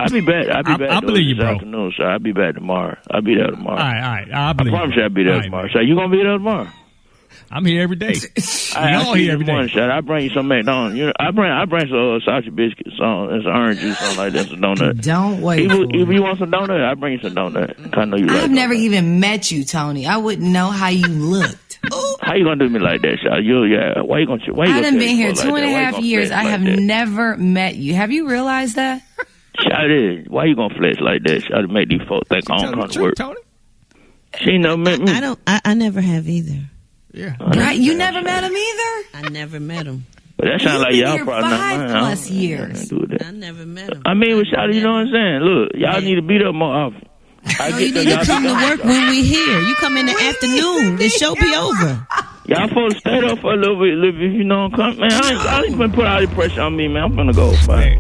be back. I believe you, bro. Afternoon, so I'll be back tomorrow. I'll be there tomorrow. All right. I promise you I'll be there tomorrow. So you gonna be there tomorrow? I'm here every day. Y'all here every day. I bring you some McDonald's. I bring some sausage biscuits, some orange juice, something like that, some donut. Don't wait. If you want some donut, I bring you some donut. I know you. I've never even met you, Tony. I wouldn't know how you looked. How you gonna do me like that, Shawty? Why you gonna? I done been here 2.5 years. I have never met you. Have you realized that? Shawty, why you gonna flex like that? Shawty, make these folks think I don't come to work. Tony? She never met me. I never have either. Yeah. Right? You never met him either? I never met him. But that sounds like y'all probably not 5+ years. I never met him. I mean, with Shawty, you know what I'm saying? Look, y'all need to beat up more often. You need to come to work when we here. You come in the afternoon. The show be over. Y'all supposed to stay there for a little bit, you know. Man, I ain't gonna put all the pressure on me, man. I'm gonna go. Bye.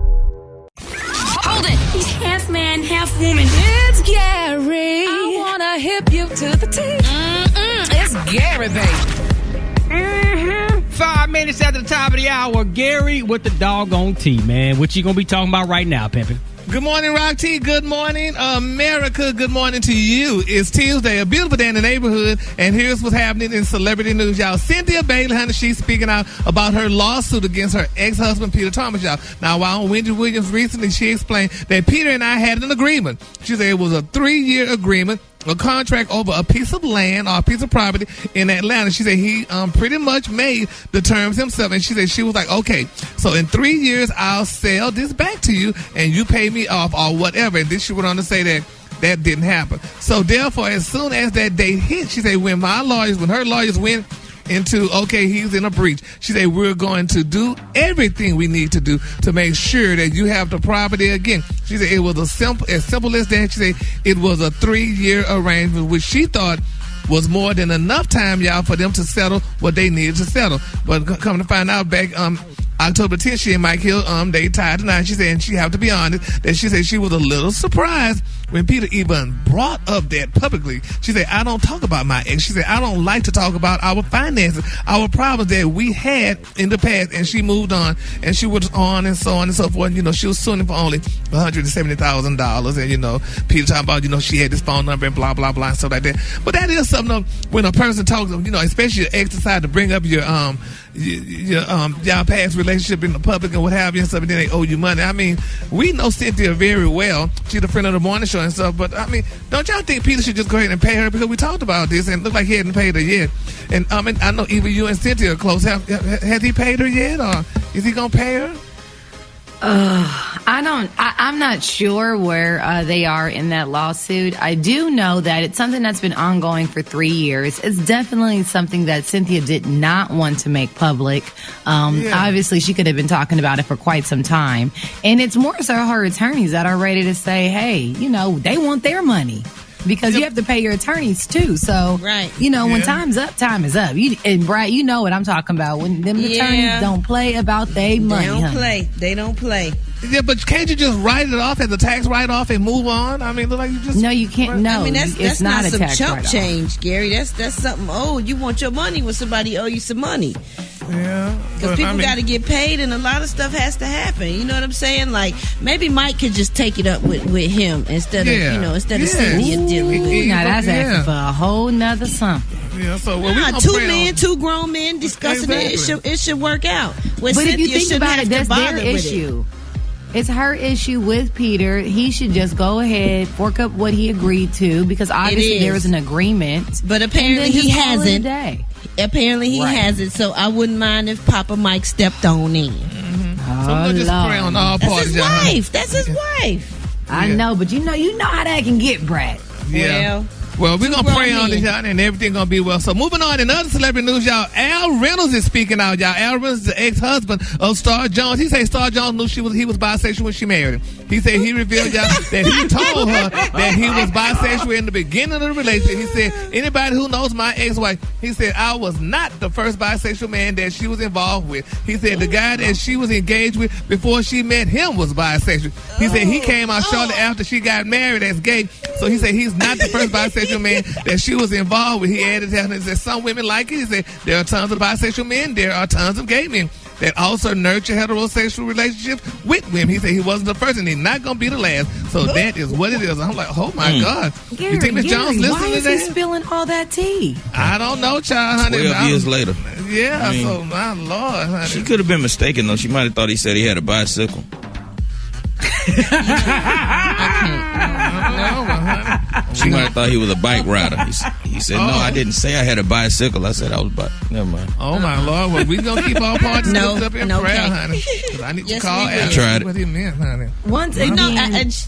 Hold it. He's half man, half woman. It's Gary. I wanna hip you to the T. It's Gary, baby. 5 minutes after the top of the hour, Gary with the doggone tea, man. What you gonna be talking about right now, Pimpin'? Good morning, Rock T. Good morning, America. Good morning to you. It's Tuesday, a beautiful day in the neighborhood, and here's what's happening in celebrity news, y'all. Cynthia Bailey, honey, she's speaking out about her lawsuit against her ex-husband, Peter Thomas, y'all. Now, while Wendy Williams recently, she explained that Peter and I had an agreement. She said it was a 3-year agreement, a contract over a piece of land or a piece of property in Atlanta. She said he pretty much made the terms himself, and she said she was like, okay, so in 3 years I'll sell this back to you and you pay me off or whatever. And then she went on to say that didn't happen. So therefore, as soon as that date hit, she said when her lawyers went into, okay, he's in a breach, she said we're going to do everything we need to do to make sure that you have the property again. She said it was as simple as that. She said it was a 3-year arrangement, which she thought was more than enough time, y'all, for them to settle what they needed to settle. But come to find out, back October 10th, she and Mike Hill, they tied tonight. She said, and she have to be honest, that she said she was a little surprised when Peter even brought up that publicly. She said, I don't talk about my ex. She said, I don't like to talk about our finances, our problems that we had in the past. And she moved on, and she was on and so on and so forth. You know, she was suing him for only $170,000. And, you know, Peter talking about, you know, she had this phone number and blah, blah, blah, and stuff like that. But that is something when a person talks, you know, especially your ex decide to bring up your y'all past relationship in the public and what have you and stuff, and then they owe you money. I mean, we know Cynthia very well. She's a friend of the morning show and stuff, but I mean, don't y'all think Peter should just go ahead and pay her, because we talked about this and it looked like he hadn't paid her yet. And I know either you and Cynthia are close. Has he paid her yet, or is he gonna pay her? I'm not sure where they are in that lawsuit. I do know that it's something that's been ongoing for 3 years. It's definitely something that Cynthia did not want to make public. Obviously, she could have been talking about it for quite some time. And it's more so her attorneys that are ready to say, hey, they want their money. Because you have to pay your attorneys too. So, when time's up, time is up. And Brad, you know what I'm talking about. When them attorneys don't play about their money. They don't play. Yeah, but can't you just write it off as a tax write-off and move on? I mean, look like you just... No, you can't. No, I mean, that's not some a tax chump write-off. change, Gary. That's something old. You want your money when somebody owe you some money. Yeah. Because people got to get paid, and a lot of stuff has to happen. You know what I'm saying? Like, maybe Mike could just take it up with him instead of Cynthia dealing with it. Now, that's asking for a whole nother something. Yeah, so two grown men discussing it. It should work out. But if you think about it, that's their issue. It's her issue with Peter. He should just go ahead, fork up what he agreed to, because obviously there was an agreement. But apparently he hasn't. Apparently he Right. hasn't. So I wouldn't mind if Papa Mike stepped on in. So we'll just pray on all parties. That's his wife. I know, but you know how that can get, Brad. Yeah. Well, we're going to pray on this, y'all, and everything going to be well. So moving on in other celebrity news, y'all, Al Reynolds is speaking out, y'all. Al Reynolds is the ex-husband of Star Jones. He said Star Jones knew he was bisexual when she married him. He said he revealed, y'all, that he told her that he was bisexual in the beginning of the relationship. He said, anybody who knows my ex-wife, he said, I was not the first bisexual man that she was involved with. He said the guy that she was engaged with before she met him was bisexual. He said he came out shortly after she got married as gay. So he said he's not the first bisexual man that she was involved with. He added that and said some women like it. He said there are tons of bisexual men, there are tons of gay men that also nurture heterosexual relationships with women. He said he wasn't the first and he's not going to be the last. So that is what it is. I'm like, oh my God. Gary, you think Miss Jones listening why to is that? he spilling all that tea? I don't know, child, honey. 12 years later. Yeah, I mean, so my Lord, honey. She could have been mistaken, though. She might have thought he said he had a bicycle. She might have thought he was a bike rider. He said, no, I didn't say I had a bicycle. I said I was never mind. Oh, my Lord. Well, we're going to keep all parties up in prayer, honey. Because I need to call I tried it. what he meant, honey. Once again, it's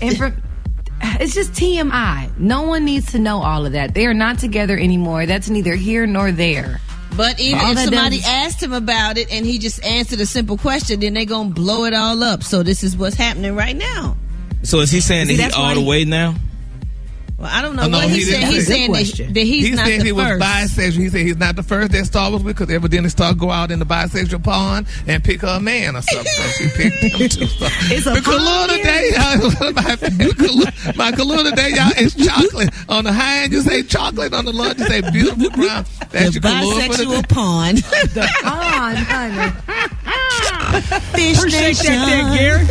just TMI. No one needs to know all of that. They are not together anymore. That's neither here nor there. But even if somebody asked him about it and he just answered a simple question, then they're going to blow it all up. So this is what's happening right now. So is he saying that he's all the way now? Well, I don't know what he said. He's saying that he's not the first. He was bisexual. He said he's not the first that Star was with, because evidently Star go out in the bisexual pond and pick her a man or something. So she picked him too. So. It's a the color today, my color today, y'all, is chocolate. On the high end, you say chocolate. On the low, you say beautiful brown. That's the your color for the bisexual pond. The pond, honey. Fish Appreciate nation. that, Gary.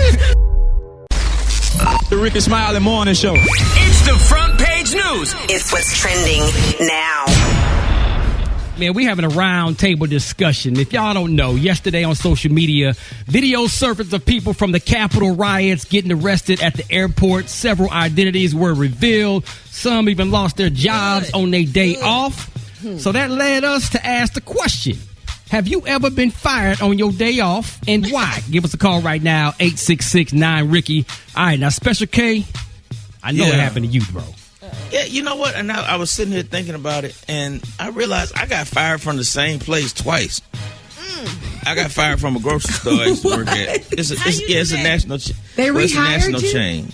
The Rickey Smiley Morning Show. It's the front page news. It's what's trending now. Man, we having a round table discussion. If y'all don't know, yesterday on social media, videos surfaced of people from the Capitol riots getting arrested at the airport. Several identities were revealed. Some even lost their jobs on their day off. So that led us to ask the question: have you ever been fired on your day off, and why? Give us a call right now, 866-9-RICKY. All right, now, Special K, I know it happened to you, bro. Yeah, you know what? And I was sitting here thinking about it, and I realized I got fired from the same place twice. I got fired from a grocery store I used to work at. It's a national chain. They rehired it's a national you? chain.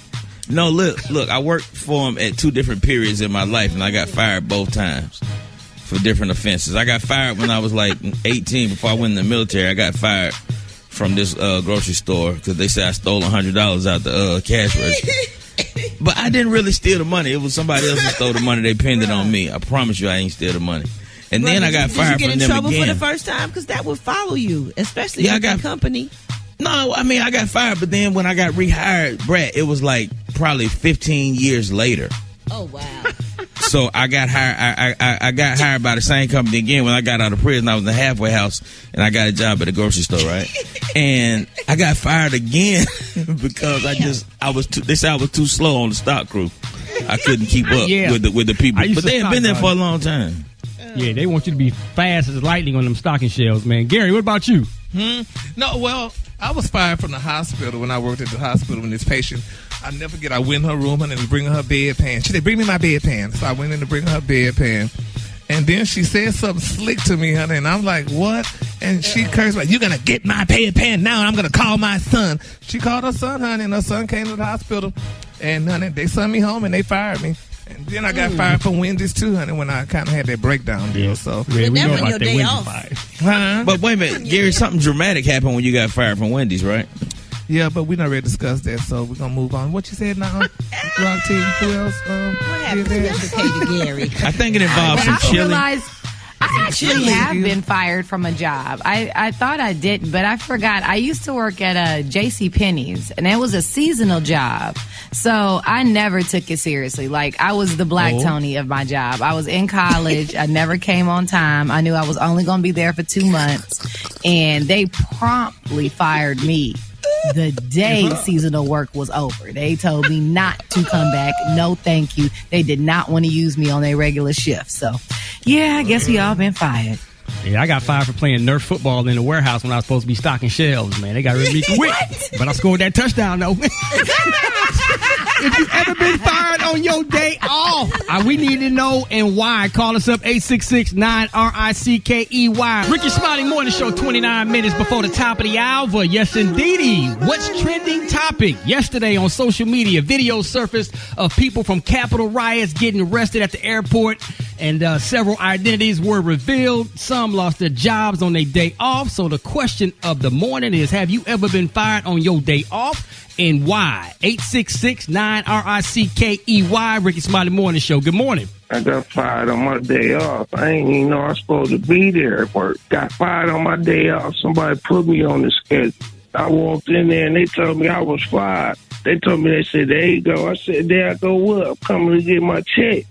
No, look, I worked for them at two different periods in my life, and I got fired both times for different offenses. I got fired when I was like 18 before I went in the military. I got fired from this grocery store because they said I stole $100 out the cash register. But I didn't really steal the money. It was somebody else who stole the money. They pinned it on me. I promise you I ain't steal the money. And then I got fired from them again. Did you get in trouble for the first time? Because that would follow you, especially in that company. No, I mean, I got fired, but then when I got rehired, Brett, it was like probably 15 years later. Oh, wow. So I got hired. I got hired by the same company again when I got out of prison. I was in the halfway house and I got a job at the grocery store, right? And I got fired again because they said I was too slow on the stock crew. I couldn't keep up with the people, but they had been there for a long time. Yeah, they want you to be fast as lightning on them stocking shelves, man. Gary, what about you? No, well, I was fired from the hospital when I worked at the hospital when this patient. I never forget. I went in her room and they bring her bedpan. She said, "Bring me my bedpan." So I went in to bring her bedpan, and then she said something slick to me, honey, and I'm like, "What?" And she cursed like, "You're gonna get my bedpan now, and I'm gonna call my son." She called her son, honey, and her son came to the hospital, and honey, they sent me home and they fired me. And then I got fired from Wendy's too, honey, when I kind of had that breakdown deal. So we know about that Wendy's fire. But wait a minute, Gary, something dramatic happened when you got fired from Wendy's, right? Yeah, but we not ready to discuss that, so we're gonna move on. What you said now, Rock T? Who else? What happened to Gary? I think it involves some chili. I actually have been fired from a job. I thought I didn't, but I forgot. I used to work at JCPenney's, and it was a seasonal job. So I never took it seriously. Like, I was the Black Tony of my job. I was in college. I never came on time. I knew I was only going to be there for 2 months. And they promptly fired me the day seasonal work was over. They told me not to come back. No, thank you. They did not want to use me on their regular shift. So, yeah, I guess we all been fired. Yeah, I got fired for playing Nerf football in the warehouse when I was supposed to be stocking shelves, man. They got rid of me quick. But I scored that touchdown, though. If you ever been fired on your day off, we need to know and why. Call us up 866-9-RICKEY. Rickey Smiley Morning Show, 29 minutes before the top of the hour. Yes, indeedy. What's trending topic? Yesterday on social media, videos surfaced of people from Capitol riots getting arrested at the airport, and several identities were revealed. Some lost their jobs on their day off. So the question of the morning is, have you ever been fired on your day off? And why? 866-9-RICKEY. Rickey Smiley Morning Show. Good morning. I got fired on my day off. I ain't even know I was supposed to be there at work. Got fired on my day off. Somebody put me on the schedule. I walked in there and they told me I was fired. They told me, they said, "There you go." I said, "There I go what? I'm coming to get my check."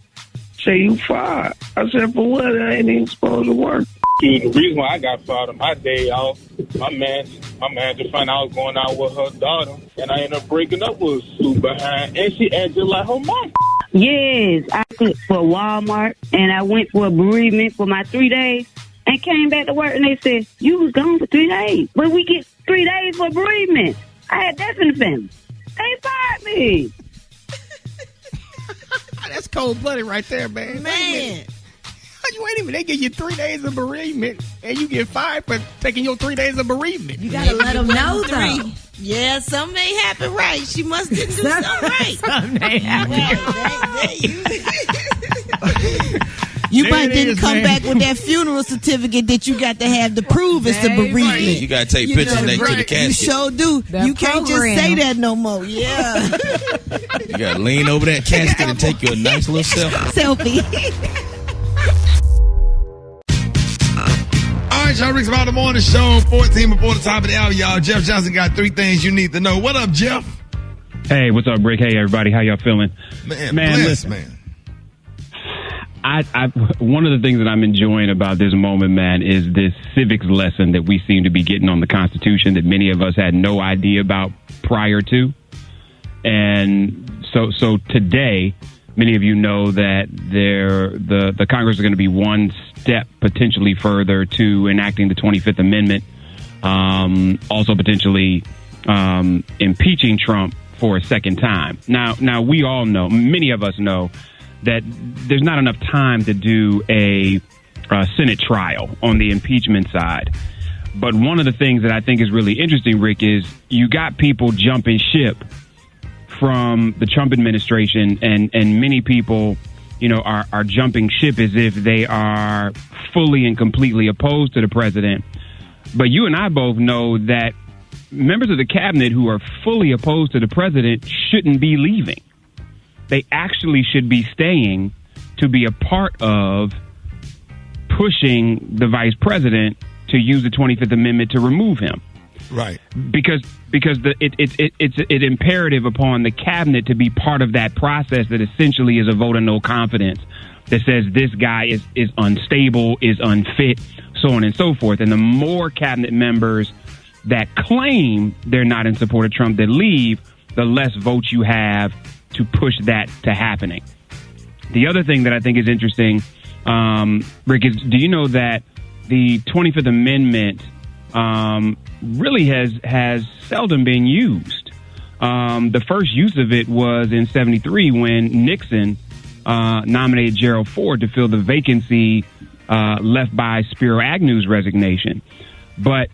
Say, "You fired." I said, "For what? I ain't even supposed to work." The reason why I got fired on my day off, my manager found out I was going out with her daughter, and I ended up breaking up with her super behind, and she acted like her mom. Yes, I cooked for Walmart, and I went for a bereavement for my 3 days, and came back to work, and they said, "You was gone for 3 days, but we get 3 days for bereavement." I had death in the family. They fired me. That's cold-blooded right there, man. Wait a minute. They give you 3 days of bereavement, and you get fired for taking your 3 days of bereavement. You got to let them know, though. Yeah, something ain't happened right. She must didn't do something right. Something ain't happened right. You might didn't come back with that funeral certificate that you got to have to prove it's the bereavement. You got to take pictures next to the casket. You sure do. You can't just say that no more. Yeah. You got to lean over that casket and take you a nice little selfie. All right, y'all. Rick's about the morning show. 14 before the top of the hour, y'all. Jeff Johnson got 3 things you need to know. What up, Jeff? Hey, what's up, Rick? Hey, everybody. How y'all feeling? Man, listen, man. One of the things that I'm enjoying about this moment, man, is this civics lesson that we seem to be getting on the Constitution that many of us had no idea about prior to. And so today, many of you know that the Congress is going to be one step potentially further to enacting the 25th Amendment, also potentially impeaching Trump for a second time. Now we all know, many of us know, that there's not enough time to do a Senate trial on the impeachment side. But one of the things that I think is really interesting, Rick, is you got people jumping ship from the Trump administration, and many people, are jumping ship as if they are fully and completely opposed to the president. But you and I both know that members of the cabinet who are fully opposed to the president shouldn't be leaving. They actually should be staying to be a part of pushing the vice president to use the 25th Amendment to remove him. Right. Because it's imperative upon the cabinet to be part of that process that essentially is a vote of no confidence that says this guy is unstable, is unfit, so on and so forth. And the more cabinet members that claim they're not in support of Trump that leave, the less votes you have to push that to happening. The other thing that I think is interesting, Rick, is do you know that the 25th Amendment really has seldom been used? The first use of it was in 1973 when Nixon nominated Gerald Ford to fill the vacancy left by Spiro Agnew's resignation. But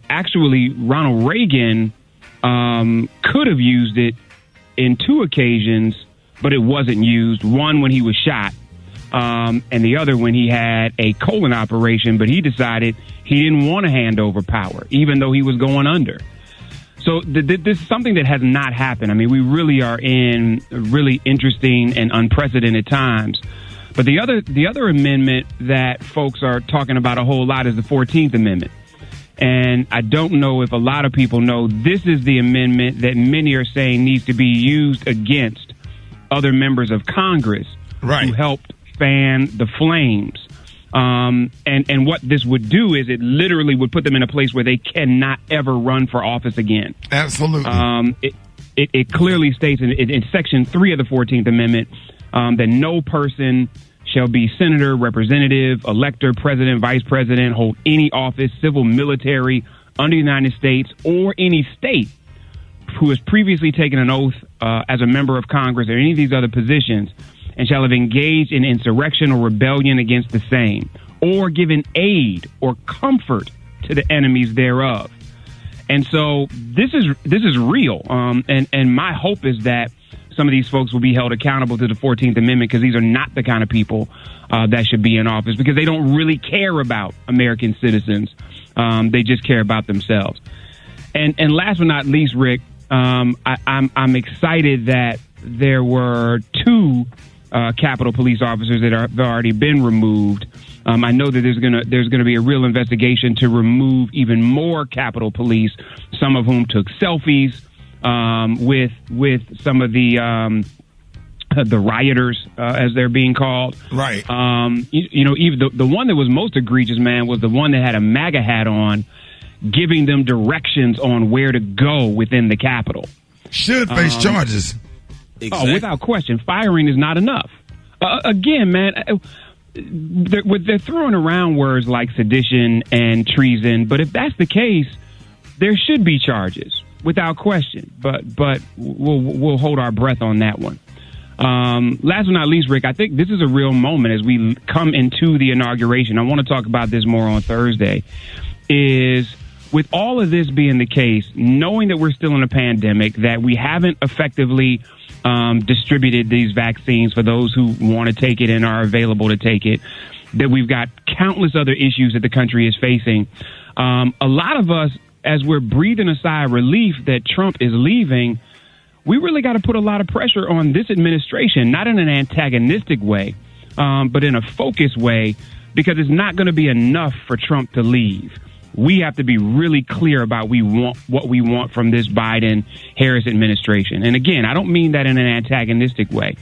actually, Ronald Reagan could have used it in two occasions, but it wasn't used. One when he was shot, and the other when he had a colon operation, but he decided he didn't want to hand over power, even though he was going under. So this is something that has not happened. I mean, we really are in really interesting and unprecedented times. But the other amendment that folks are talking about a whole lot is the 14th Amendment. And I don't know if a lot of people know this is the amendment that many are saying needs to be used against other members of Congress who helped fan the flames. And what this would do is it literally would put them in a place where they cannot ever run for office again. Absolutely. It clearly states in Section 3 of the 14th Amendment that no person shall be senator, representative, elector, president, vice president, hold any office, civil, military, under the United States, or any state who has previously taken an oath as a member of Congress or any of these other positions, and shall have engaged in insurrection or rebellion against the same, or given aid or comfort to the enemies thereof. And so this is real. And my hope is that some of these folks will be held accountable to the 14th Amendment, because these are not the kind of people that should be in office, because they don't really care about American citizens. They just care about themselves. And last but not least, Rick, I'm excited that there were two Capitol Police officers that have already been removed. I know that there's gonna be a real investigation to remove even more Capitol Police, some of whom took selfies with some of the rioters, as they're being called. Right. Even the one that was most egregious, man, was the one that had a MAGA hat on, giving them directions on where to go within the Capitol. Should face charges. Exactly. Oh, without question. Firing is not enough. Again, man, they're throwing around words like sedition and treason, but if that's the case, there should be charges, without question. But we'll hold our breath on that one. Last but not least, Rick, I think this is a real moment as we come into the inauguration. I want to talk about this more on Thursday. Is with all of this being the case, knowing that we're still in a pandemic, that we haven't effectively distributed these vaccines for those who want to take it and are available to take it, that we've got countless other issues that the country is facing. A lot of us, as we're breathing a sigh of relief that Trump is leaving, we really got to put a lot of pressure on this administration, not in an antagonistic way, but in a focused way, because it's not going to be enough for Trump to leave. We have to be really clear about what we want from this Biden-Harris administration. And again, I don't mean that in an antagonistic way,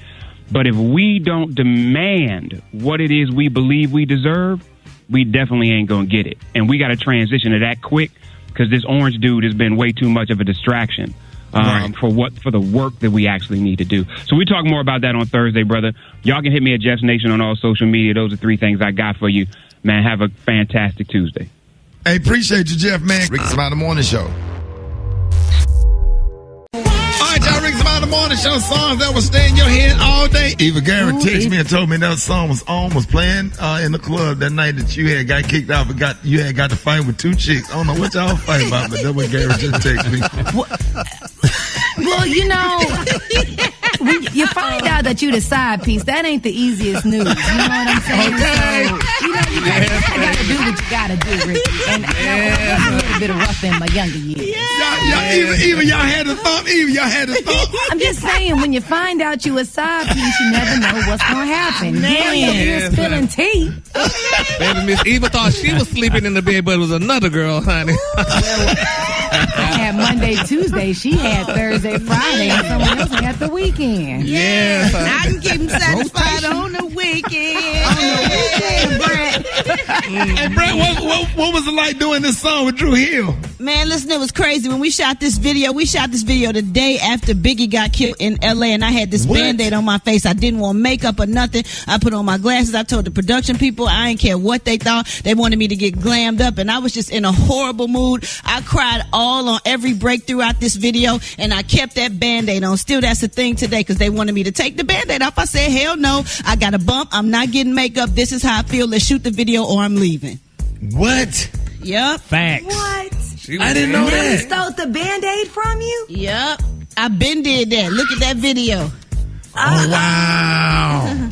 but if we don't demand what it is we believe we deserve, we definitely ain't going to get it. And we got to transition to that quick, because this orange dude has been way too much of a distraction for the work that we actually need to do. So we talk more about that on Thursday, brother. Y'all can hit me at Jeff's Nation on all social media. Those are three things I got for you. Man, have a fantastic Tuesday. Hey, appreciate you, Jeff, man. Rickey Smiley Morning Show. All right, y'all, Rickey Smiley Morning Show, songs that will stay in your head all day. Eva Garrett texted me and told me that song was playing in the club that night that you had got kicked out, but you had got to fight with two chicks. I don't know what y'all fight about, but that's what Garrett just texted me. Well, when you find out that you the side piece, that ain't the easiest news. You know what I'm saying? Okay. So, you gotta do what you gotta do, Ricky. And I was a little bit rough in my younger years. Even y'all had to thump. I'm just saying, when you find out you a side piece, you never know what's gonna happen. Gary up here spilling tea. Baby, Miss Eva thought she was sleeping in the bed, but it was another girl, honey. had Monday, Tuesday. She had Thursday, Friday, and someone else had the weekend. Yeah, I can keep them satisfied on the weekend. Brett. Hey, Brett, what was it like doing this song with Drew Hill? Man, listen, it was crazy. When we shot this video the day after Biggie got killed in L.A., and I had this Band-Aid on my face. I didn't want makeup or nothing. I put on my glasses. I told the production people I didn't care what they thought. They wanted me to get glammed up, and I was just in a horrible mood. I cried all on every break throughout this video, and I kept that Band-Aid on. Still, that's the thing today, because they wanted me to take the Band-Aid off. I said, hell no. I got a bump. I'm not getting makeup. This is how I feel. Let's shoot the video or I'm leaving. What? Yep. Facts. What? I didn't know Really that. stole the Band-Aid from you? Yep. I been did that. Look at that video. Oh, wow.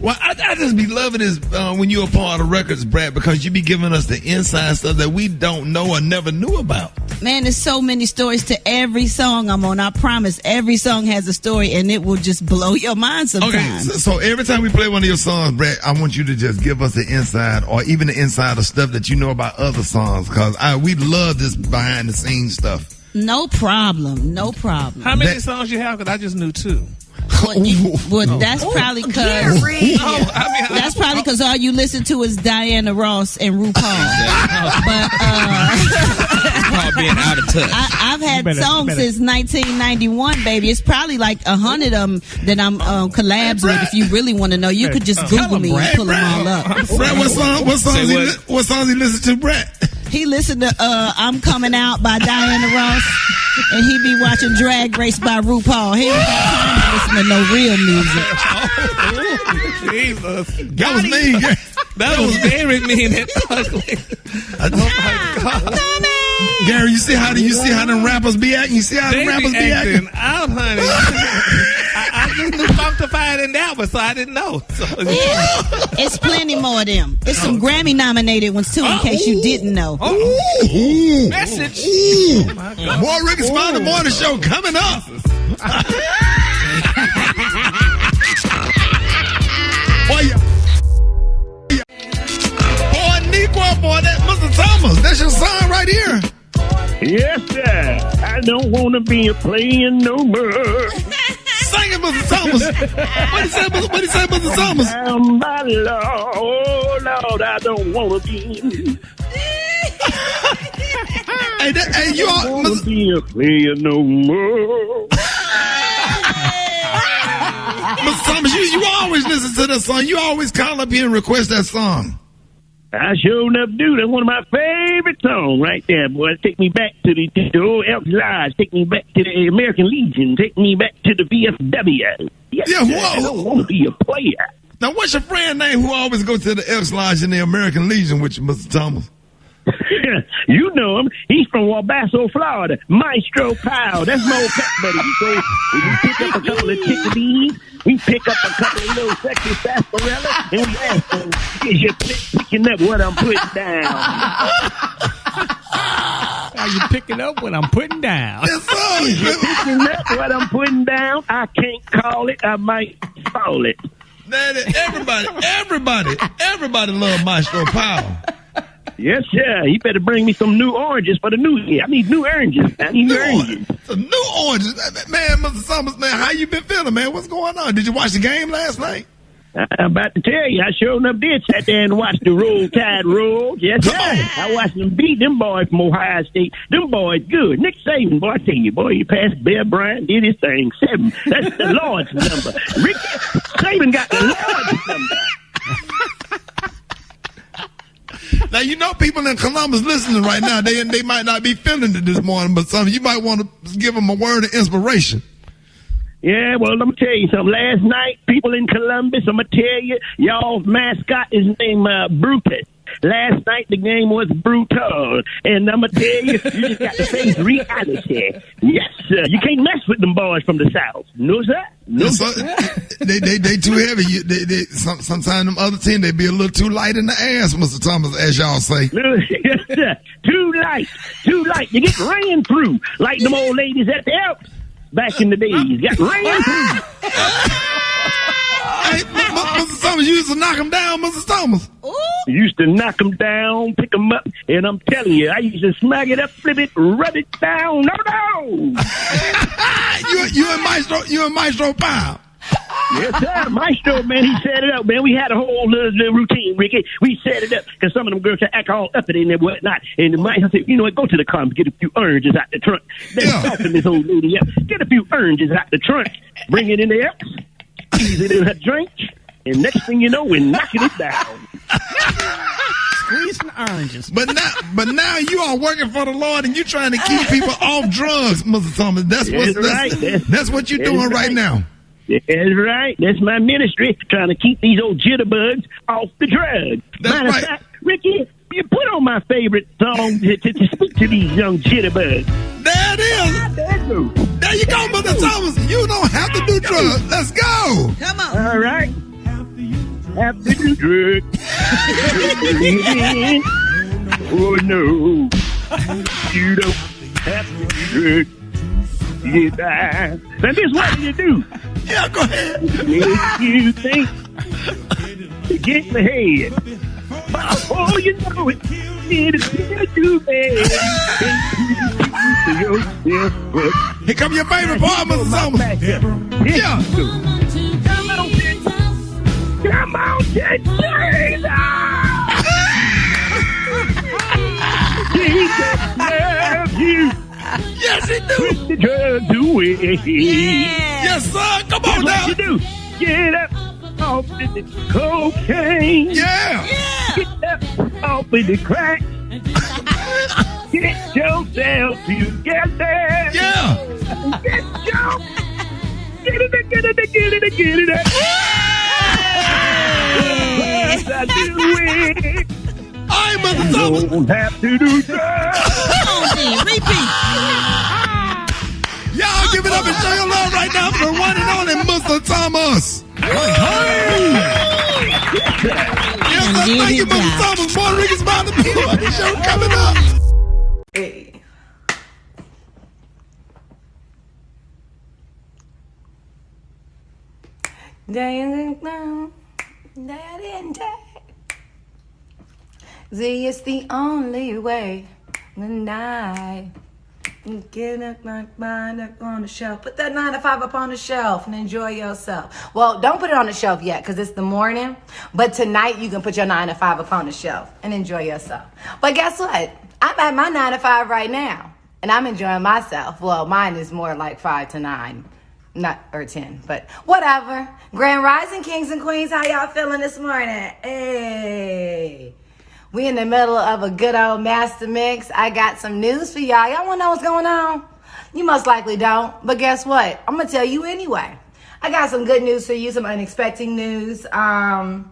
Well, I just be loving this when you're a part of records, Brad, because you be giving us the inside stuff that we don't know or never knew about. Man, there's so many stories to every song I'm on. I promise every song has a story, and it will just blow your mind sometimes. Okay, so every time we play one of your songs, Brad, I want you to just give us the inside or even the inside of stuff that you know about other songs, because we love this behind-the-scenes stuff. No problem. No problem. How many songs you have? Because I just knew 2. That's probably because that's probably because all you listen to is Diana Ross and RuPaul. But being out of touch. I've had songs since 1991, baby. It's probably like 100 of them that I'm collabs with. If you really want to know, you could just Google me and pull them all up. Brad, what songs he listen to, Brad? He listened to I'm Coming Out by Diana Ross, and he be watching Drag Race by RuPaul. He ain't got time to listen to no real music. Jesus. That was mean. That was very mean and ugly. Oh, my God. Gary, you see how them rappers be acting? You see how them rappers be acting? Out, honey. I just knew Funkified in that one, so I didn't know. So, yeah. It's plenty more of them. It's some Grammy-nominated ones, too, in case you didn't know. Message. Oh, my God. More Rickey Smiley Morning Show coming up. Boy, that Mr. Thomas, that's your son right here. Yes, sir. I don't want to be a playing no more. Sing it, Mr. Thomas. What do you say, Mr. Thomas? My Lord, oh Lord, I don't want to be. Hey, you all want to be a player no more. Mr. Thomas, you always listen to that song. You always call up here and request that song. I sure enough do. That's one of my favorite songs right there, boy. Take me back to the old Elks Lodge. Take me back to the American Legion. Take me back to the VFW. Yes, yeah, whoa. I don't want to be a player. Now, what's your friend name who always goes to the Elks Lodge in the American Legion with you, Mr. Thomas? You know him. He's from Wabasso, Florida. Maestro Powell. That's my old pet buddy. So we pick up a couple of chickadees. We pick up a couple of little sexy sarsaparilla, and we ask them, is you picking up what I'm putting down? Are you picking up what I'm putting down? Is you picking up what I'm putting down? I can't call it. I might call it. Everybody love Maestro Powell. Yes, sir. You better bring me some new oranges for the new year. I need new oranges. Some new oranges. Man, Mr. Thomas, man, how you been feeling, man? What's going on? Did you watch the game last night? I'm about to tell you, I sure enough did sat there and watch the Roll Tide roll. Yes, sir. I watched them beat them boys from Ohio State. Them boys good. Nick Saban, boy, I tell you, boy, he passed Bear Bryant, did his thing. 7. That's the Lord's number. Rick Saban got the Lord's number. Now, you know people in Columbus listening right now, they might not be feeling it this morning, but you might want to give them a word of inspiration. Yeah, well, let me tell you something. Last night, people in Columbus, I'm going to tell you, y'all's mascot is named Brutus. Last night, the game was brutal. And I'm going to tell you, you just got to face reality. Yes, sir. You can't mess with them boys from the South. No, sir. No, sir. They too heavy. Sometimes them other team, they be a little too light in the ass, Mr. Thomas, as y'all say. Yes, sir. Too light. You get ran through like them old ladies at the Elks back in the days. Got ran through. Hey, Mr. Thomas, Thomas, you used to knock him down, Mrs. Thomas. Used to knock him down, pick him up, and I'm telling you, I used to smack it up, flip it, rub it down. No. you and Maestro Pow. Yes, sir. Maestro, man, he set it up, man. We had a whole little routine, Ricky. We set it up because some of them girls act all uppity and whatnot. And the Maestro said, you know what, go to the car and get a few oranges out the trunk. Then soften this old lady up. Get a few oranges out the trunk. Bring it in there, ease it in her drink, and next thing you know, we're knocking it down. Squeezing oranges. But now you are working for the Lord and you're trying to keep people off drugs, Mr. Thomas. That's what you're doing right now. That's right. That's my ministry, trying to keep these old jitterbugs off the drugs. Matter of fact, Ricky, you put on my favorite song to speak to these young jitterbugs. There it is. There you go, Mr. Thomas. You don't have to do drugs. Let's go. Come on. All right. Have to do drugs. Oh, no. You don't have to do drugs. Get by. Now, this what do you do? Yeah, go ahead. If you think to get in the head, before you know it, it'll get too bad. Here come your favorite part, Mr. Thomas. Yeah. Come on, Jesus loves you. Yes, he do. Put the drugs away. Yes, sir. Come on now. What you do? Get up off the cocaine. Yeah. Get up off of the crack. Get yourself together. Yeah. Get it. I do it. I ain't Mr. Thomas. You don't have to do drugs. Repeat. Y'all give it up and show your love right now for the one and only Mr. Thomas. Yes, sir. Thank you, Mr. Thomas. Puerto Rico's about to be on the show coming up. Hey. Day and day. See, it's the only way. And I get up my mind up on the shelf. Put that 9 to 5 up on the shelf and enjoy yourself. Well, don't put it on the shelf yet because it's the morning. But tonight you can put your 9 to 5 up on the shelf and enjoy yourself. But guess what? I'm at my 9 to 5 right now. And I'm enjoying myself. Well, mine is more like 5 to 9. Or 10, but whatever. Grand Rising Kings and Queens, how y'all feeling this morning? Hey. We in the middle of a good old master mix. I got some news for y'all. Y'all want to know what's going on? You most likely don't, but guess what? I'm going to tell you anyway. I got some good news for you, some unexpected news, and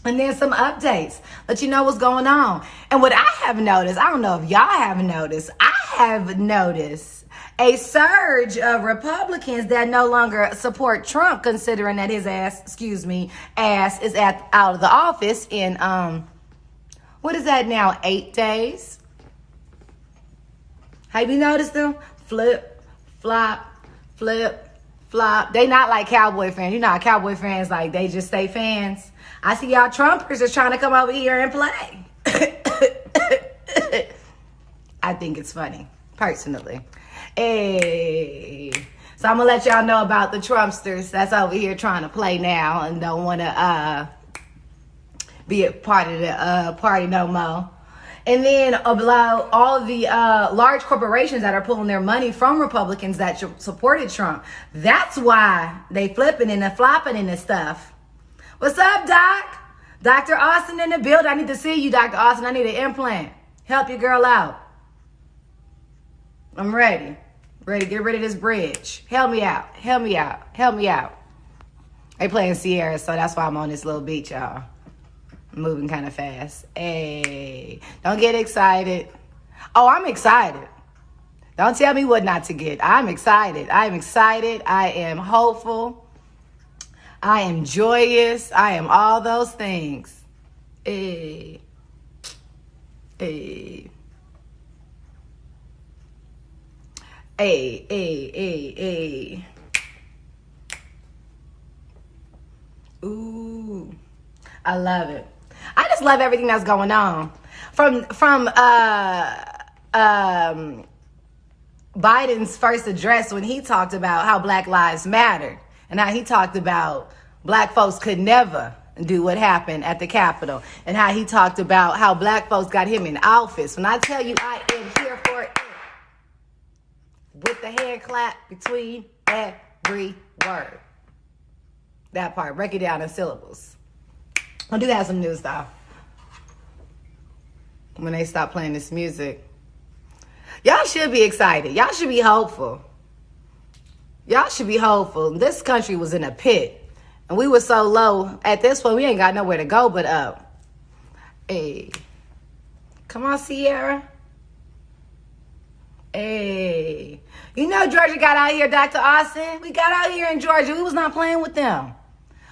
then some updates. Let you know what's going on. And what I have noticed, I don't know if y'all have noticed, I have noticed a surge of Republicans that no longer support Trump, considering that his ass is out of the office in, what is that now, 8 days? Have you noticed them? Flip, flop, flip, flop. They not like Cowboy fans. You know how Cowboy fans, like, they just stay fans. I see y'all Trumpers is trying to come over here and play. I think it's funny, personally. Hey. So I'm going to let y'all know about the Trumpsters that's over here trying to play now and don't want to be a part of the party no more. And then about all of the large corporations that are pulling their money from Republicans that supported Trump. That's why they flipping and flopping and stuff. What's up, Doc? Dr. Austin in the building. I need to see you, Dr. Austin. I need an implant. Help your girl out. I'm ready. Ready to get rid of this bridge. Help me out. Help me out. Help me out. They playing Sierra, so that's why I'm on this little beach, y'all. I'm moving kind of fast. Hey, don't get excited. Oh, I'm excited. Don't tell me what not to get. I'm excited. I'm excited. I am hopeful. I am joyous. I am all those things. Hey. Hey. Hey. Ooh. I love it. I just love everything that's going on. From Biden's first address when he talked about how Black Lives Matter and how he talked about Black folks could never do what happened at the Capitol, and how he talked about how Black folks got him in office. When I tell you I am here for it, with the hand clap between every word. That part, break it down in syllables. I do have some news though. When they stop playing this music, y'all should be excited. Y'all should be hopeful. Y'all should be hopeful. This country was in a pit. And we were so low. At this point, we ain't got nowhere to go but up. Hey. Come on, Sierra. Hey. You know Georgia got out here, Dr. Austin. We got out here in Georgia. We was not playing with them.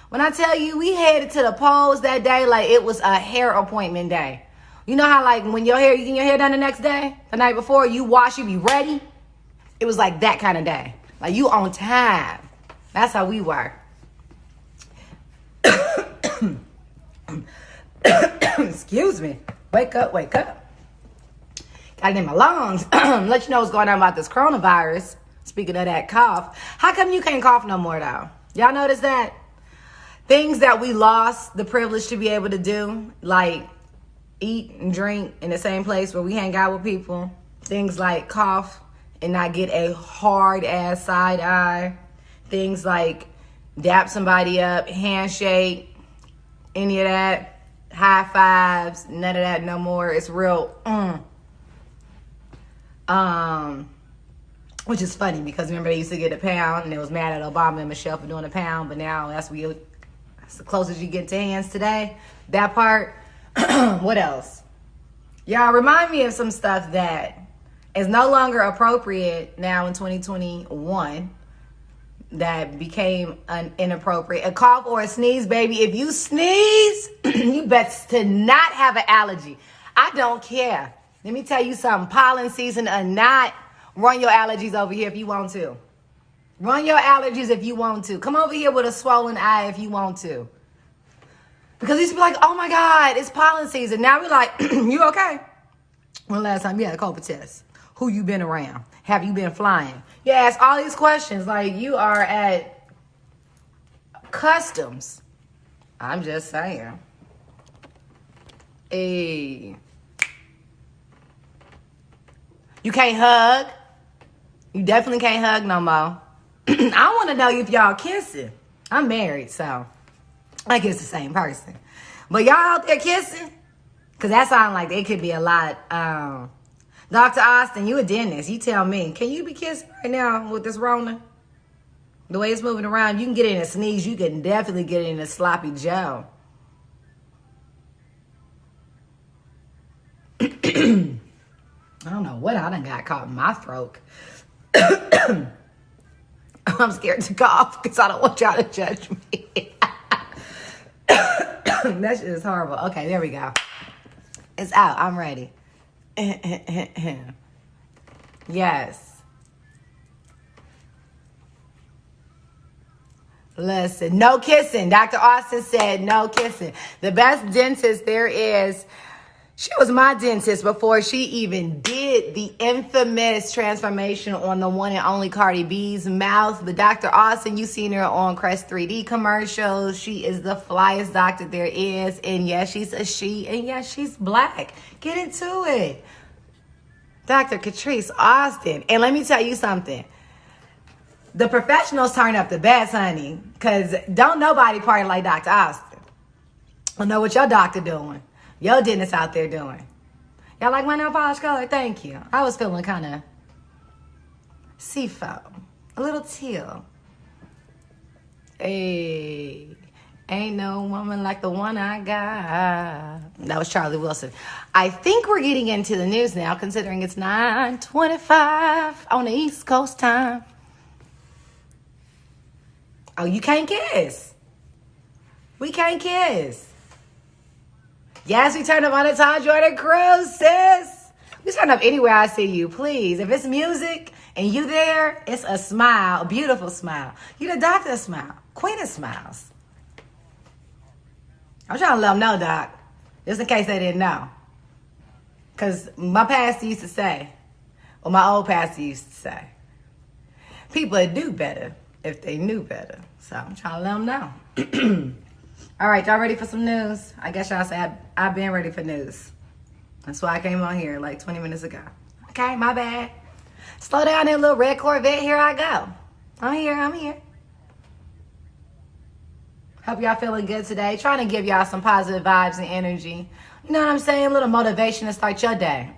When I tell you, we headed to the polls that day like it was a hair appointment day. You know how like when you get your hair done the next day, the night before, you wash, you be ready? It was like that kind of day. Like you on time. That's how we were. Excuse me. Wake up, wake up. Got it in my lungs. Let you know what's going on about this coronavirus. Speaking of that cough. How come you can't cough no more though? Y'all notice that? Things that we lost the privilege to be able to do, like eat and drink in the same place where we hang out with people. Things like cough and not get a hard ass side eye. Things like dap somebody up, handshake, any of that. High fives, none of that no more. It's real, which is funny because remember they used to get a pound and they was mad at Obama and Michelle for doing a pound, but now that's the closest you get to hands today. That part. What else? Y'all remind me of some stuff that is no longer appropriate now in 2021. That became inappropriate. A cough or a sneeze, baby. If you sneeze, you best to not have an allergy. I don't care. Let me tell you something. Pollen season or not, run your allergies over here if you want to. Run your allergies if you want to. Come over here with a swollen eye if you want to. Because they used to be like, oh my God, it's pollen season. Now we're like, you okay? When last time you had a COVID test? Who you been around? Have you been flying? You ask all these questions like you are at customs. I'm just saying. Hey. You can't hug. You definitely can't hug no more. I want to know if y'all kissing. I'm married, so I guess the same person. But y'all out there kissing? Because that sounds like it could be a lot. Dr. Austin, you a dentist. You tell me. Can you be kissing right now with this Rona? The way it's moving around, you can get it in a sneeze. You can definitely get it in a sloppy Joe. I don't know what I done got caught in my throat. I'm scared to cough because I don't want y'all to judge me. That shit is horrible. Okay, there we go. It's out. I'm ready. Yes. Listen, no kissing. Dr. Austin said no kissing. The best dentist there is. She was my dentist before she even did the infamous transformation on the one and only Cardi B's mouth. But Dr. Austin, you've seen her on Crest 3D commercials. She is the flyest doctor there is. And yes, she's a she. And yes, she's black. Get into it. Dr. Catrice Austin. And let me tell you something. The professionals turn up the best, honey. Because don't nobody party like Dr. Austin. I know what your doctor doing. Your dentist out there doing. Y'all like my nail polish color? Thank you. I was feeling kind of seafoam. A little teal. Hey, ain't no woman like the one I got. That was Charlie Wilson. I think we're getting into the news now, considering it's 9:25 on the East Coast time. Oh, you can't kiss. We can't kiss. Yes, we turn up on the Tom Jordan Cruise, sis. We turn up anywhere I see you, please. If it's music and you there, it's a smile, a beautiful smile. You the doctor smile, queen of smiles. I'm trying to let them know, Doc. Just in case they didn't know. Because my pastor used to say, or my old pastor used to say, people would do better if they knew better. So I'm trying to let them know. All right, y'all ready for some news? I guess y'all say I've been ready for news. That's why I came on here like 20 minutes ago. Okay, my bad. Slow down there, little red Corvette. Here I go. I'm here. Hope y'all feeling good today. Trying to give y'all some positive vibes and energy. You know what I'm saying? A little motivation to start your day.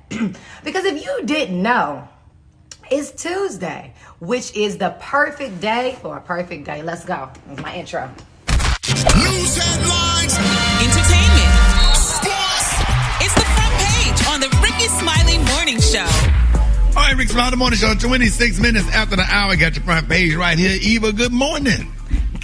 Because if you didn't know, it's Tuesday, which is the perfect day for a perfect day. Let's go. That's my intro. News headlines. Entertainment. Sports. It's the front page on the Rickey Smiley Morning Show. All right, Rick Smiley Morning Show, 26 minutes after the hour. Got your front page right here. Eva, good morning.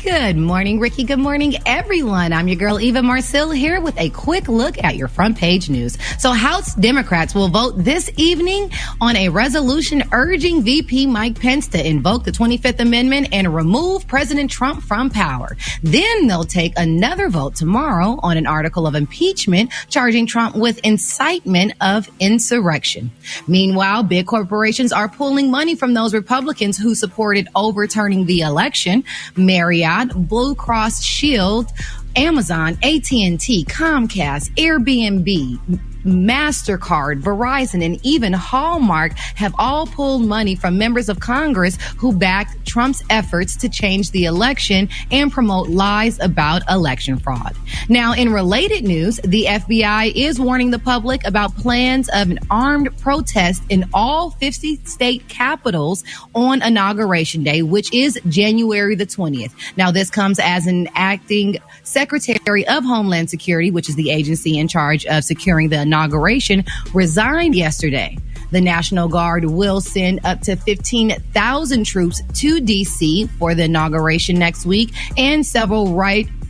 Good morning, Ricky. Good morning, everyone. I'm your girl, Eva Marcille, here with a quick look at your front page news. So House Democrats will vote this evening on a resolution urging VP Mike Pence to invoke the 25th Amendment and remove President Trump from power. Then they'll take another vote tomorrow on an article of impeachment charging Trump with incitement of insurrection. Meanwhile, big corporations are pulling money from those Republicans who supported overturning the election. Marriott, Blue Cross Shield, Amazon, AT&T, Comcast, Airbnb, MasterCard, Verizon, and even Hallmark have all pulled money from members of Congress who backed Trump's efforts to change the election and promote lies about election fraud. Now, in related news, the FBI is warning the public about plans of an armed protest in all 50 state capitals on Inauguration Day, which is January the 20th. Now, this comes as an acting Secretary of Homeland Security, which is the agency in charge of securing the inauguration, resigned yesterday. The National Guard will send up to 15,000 troops to D.C. for the inauguration next week, and several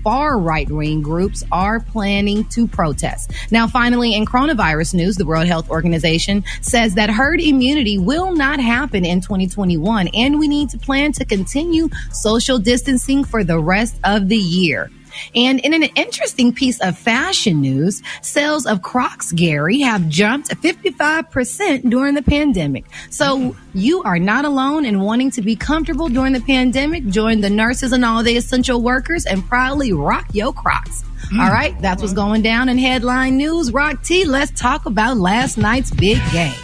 far right-wing groups are planning to protest. Now, finally, in coronavirus news, the World Health Organization says that herd immunity will not happen in 2021, and we need to plan to continue social distancing for the rest of the year. And in an interesting piece of fashion news, sales of Crocs, Gary, have jumped 55% during the pandemic. So you are not alone in wanting to be comfortable during the pandemic. Join the nurses and all the essential workers and proudly rock your Crocs. All right, that's what's going down in headline news. Rock T, let's talk about last night's big game.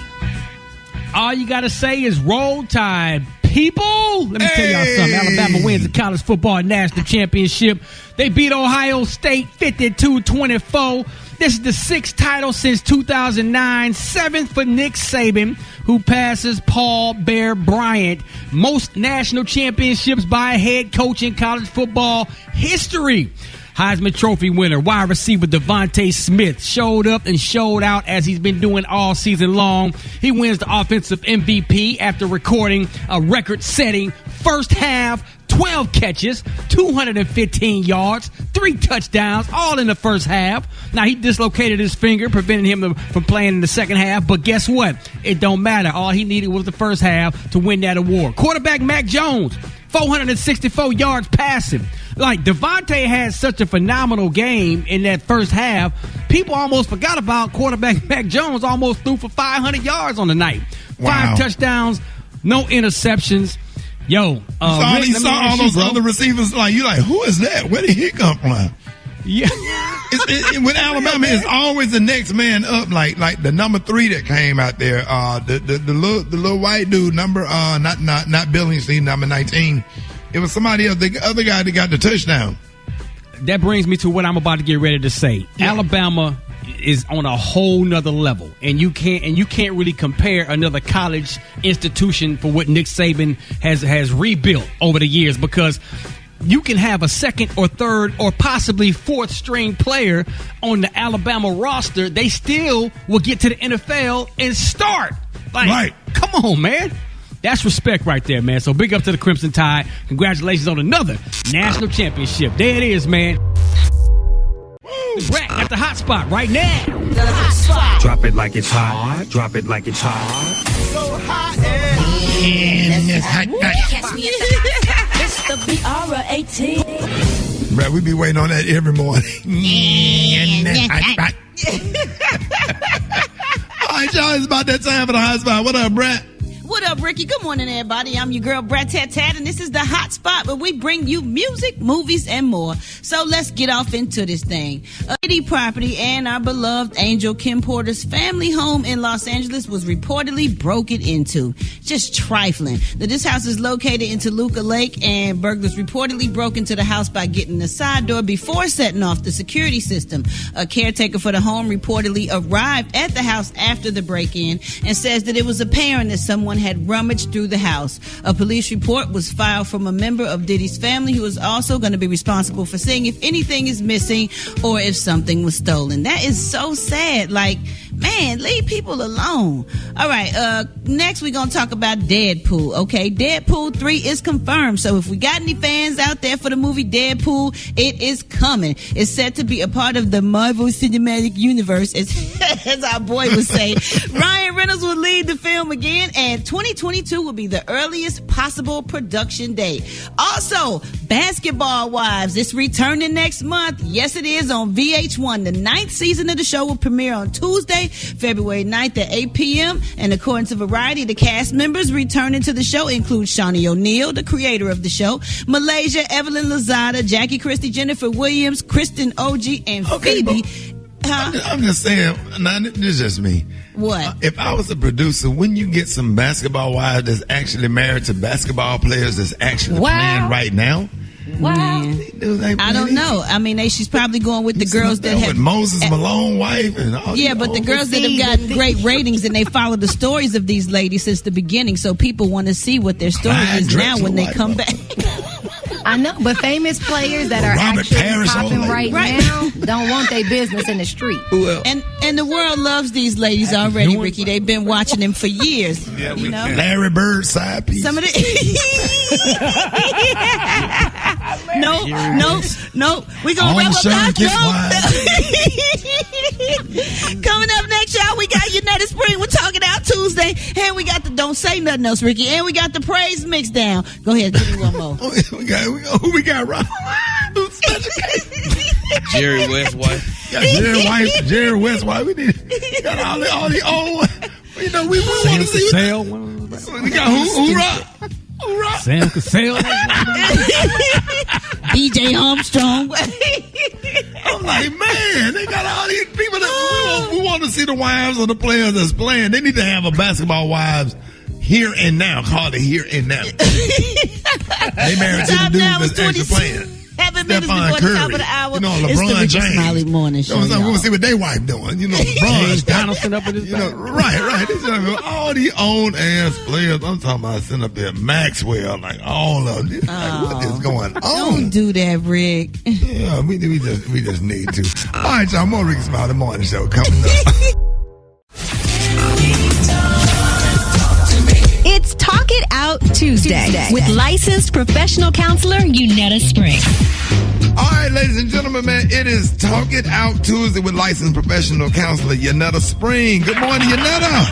All you got to say is roll tide, people. Let me tell y'all something. Alabama wins the college football national championship. They beat Ohio State 52-24. This is the 6th title since 2009, 7th for Nick Saban, who passes Paul Bear Bryant. Most national championships by a head coach in college football history. Heisman Trophy winner, wide receiver Devontae Smith showed up and showed out as he's been doing all season long. He wins the offensive MVP after recording a record-setting first half, 12 catches, 215 yards, 3 touchdowns, all in the first half. Now, he dislocated his finger, preventing him from playing in the second half. But guess what? It don't matter. All he needed was the first half to win that award. Quarterback Mac Jones, 464 yards passing. Like, Devontae had such a phenomenal game in that first half, people almost forgot about quarterback Mac Jones almost threw for 500 yards on the night. Wow. 5 touchdowns, no interceptions. Yo, Rick, saw all those other receivers, you like, who is that? Where did he come from? Yeah. With Alabama, it's always the next man up, like the number 3 that came out there, the little white dude, number not Billingsley, number 19. It was somebody else, the other guy that got the touchdown. That brings me to what I'm about to get ready to say. Yeah. Alabama is on a whole nother level, and you can't really compare another college institution for what Nick Saban has rebuilt over the years, because you can have a second or third or possibly fourth string player on the Alabama roster. They still will get to the NFL and start. Right. Come on, man. That's respect right there, man. So big up to the Crimson Tide. Congratulations on another national championship. There it is, man. Rack at the hot spot right now. The hot spot. Drop it like it's hot. Drop it like it's hot. So hot And it's hot. Catch me at the hot spot. It's the BR18. Brad, we be waiting on that every morning. All right, y'all, it's about that time for the hot spot. What up, Brad? What up, Ricky? Good morning, everybody. I'm your girl, Brat Tat Tat, and this is the hot spot where we bring you music, movies, and more. So let's get off into this thing. A city property and our beloved Angel Kim Porter's family home in Los Angeles was reportedly broken into. Just trifling. This house is located in Toluca Lake, and burglars reportedly broke into the house by getting the side door before setting off the security system. A caretaker for the home reportedly arrived at the house after the break-in and says that it was apparent that someone had rummaged through the house. A police report was filed from a member of Diddy's family who is also going to be responsible for seeing if anything is missing or if something was stolen. That is so sad. Like, man, leave people alone. All right, next we're going to talk about Deadpool, okay? Deadpool 3 is confirmed, so if we got any fans out there for the movie Deadpool, it is coming. It's set to be a part of the Marvel Cinematic Universe, as our boy would say. Ryan Reynolds will lead the film again, and 2022 will be the earliest possible production date. Also, Basketball Wives is returning next month. Yes, it is on VH1. The 9th season of the show will premiere on Tuesday, February 9th at 8 p.m. And according to Variety, the cast members returning to the show include Shawnee O'Neal, the creator of the show, Malaysia, Evelyn Lozada, Jackie Christie, Jennifer Williams, Kristen OG, and Phoebe. I'm just saying, now, this is just me. What? If I was a producer, wouldn't you get some basketball wives that's actually married to basketball players that's actually playing right now? Wow. I don't know. I mean, she's probably going with the girls that have... With Moses Malone wife and all. Yeah, but the girls that have gotten great ratings, and they follow the stories of these ladies since the beginning, so people want to see what their story is now when they come back. I know, but famous players that are actually popping right now don't want their business in the street. Who else? And the world loves these ladies already, Ricky. They've been watching them for years. Yeah, you know? Larry Bird side piece. Some of the No. We're gonna wrap up our Coming up next, y'all, we got United Spring. We're talking out Tuesday. And we got the Don't Say Nothing Else, Ricky. And we got the Praise Mix down. Go ahead, give me one more. Who we got, Rob? Jerry West wife. Yeah, Jerry West wife. We got all the old. You know, we want to see. We got who Rob? Sam Cassell. DJ Armstrong. I'm like, man, they got all these people that we want to see the wives of the players that's playing. They need to have a basketball wives here and now. Call it here and now. They married to the dude that's actually playing. 7 minutes before the top of the hour. You know, LeBron it's the Rickey James. Smiley morning show. We want to see what their wife doing. You know, LeBron Donaldson up in his right. All the old ass players. I'm talking about sitting up there, Maxwell, like all of them. Like, what is going on? Don't do that, Rick. Yeah, we just need to. All right, y'all. More Rickey Smiley morning show coming up. It's Talk It Out Tuesday with licensed professional counselor Unetta Spring. All right, ladies and gentlemen, man, it is Talk It Out Tuesday with licensed professional counselor Unetta Spring. Good morning, Unetta.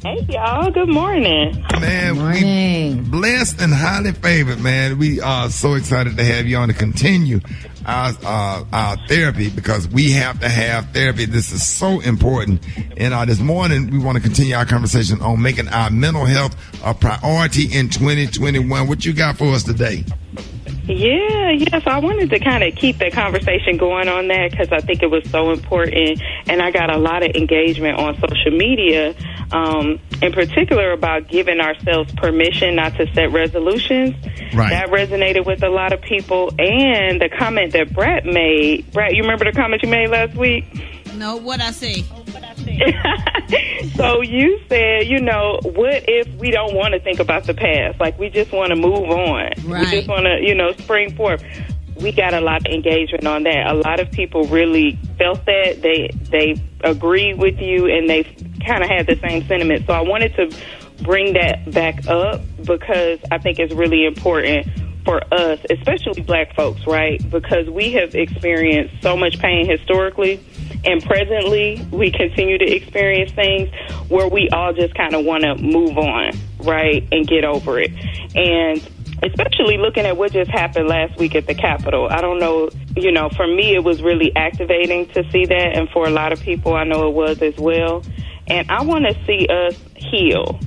Hey, y'all. Good morning. Man, we blessed and highly favored, man. We are so excited to have you on to continue our therapy, because we have to have therapy. This is so important. And this morning, we want to continue our conversation on making our mental health a priority in 2021. What you got for us today? Yeah, so I wanted to kind of keep that conversation going on that, because I think it was so important, and I got a lot of engagement on social media, in particular about giving ourselves permission not to set resolutions. Right. That resonated with a lot of people, and the comment that Brett made. Brett, you remember the comment you made last week? No, what I say? So you said, what if we don't want to think about the past? Like, we just want to move on. Right. We just want to, spring forth. We got a lot of engagement on that. A lot of people really felt that. They agree with you, and they kind of had the same sentiment. So I wanted to bring that back up, because I think it's really important for us, especially black folks, right? Because we have experienced so much pain historically, and presently we continue to experience things where we all just kind of want to move on, right, and get over it. And especially looking at what just happened last week at the Capitol. I don't know, for me, it was really activating to see that. And for a lot of people, I know it was as well. And I want to see us heal,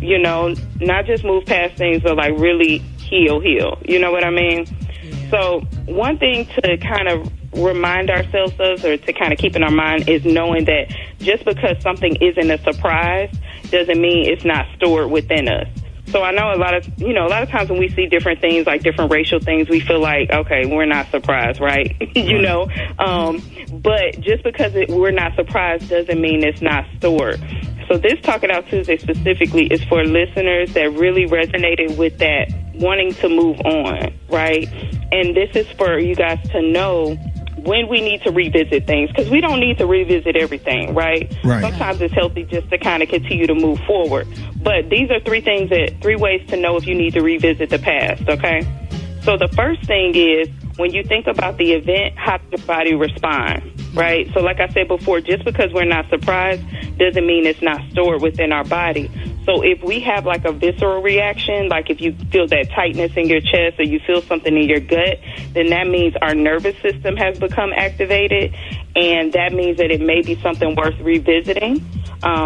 not just move past things, but like really heal. You know what I mean? Yeah. So one thing to kind of remind ourselves of, or to kind of keep in our mind, is knowing that just because something isn't a surprise doesn't mean it's not stored within us. So I know a lot of times when we see different things, like different racial things, we feel like, okay, we're not surprised, right? But just because we're not surprised doesn't mean it's not stored. So this Talk It Out Tuesday specifically is for listeners that really resonated with that, wanting to move on, right? And this is for you guys to know when we need to revisit things, because we don't need to revisit everything, right? Sometimes it's healthy just to kind of continue to move forward. But these are three ways to know if you need to revisit the past, okay? So the first thing is, when you think about the event, how does your body respond, right? So like I said before, just because we're not surprised doesn't mean it's not stored within our body. So if we have like a visceral reaction, like if you feel that tightness in your chest or you feel something in your gut, then that means our nervous system has become activated, and that means that it may be something worth revisiting,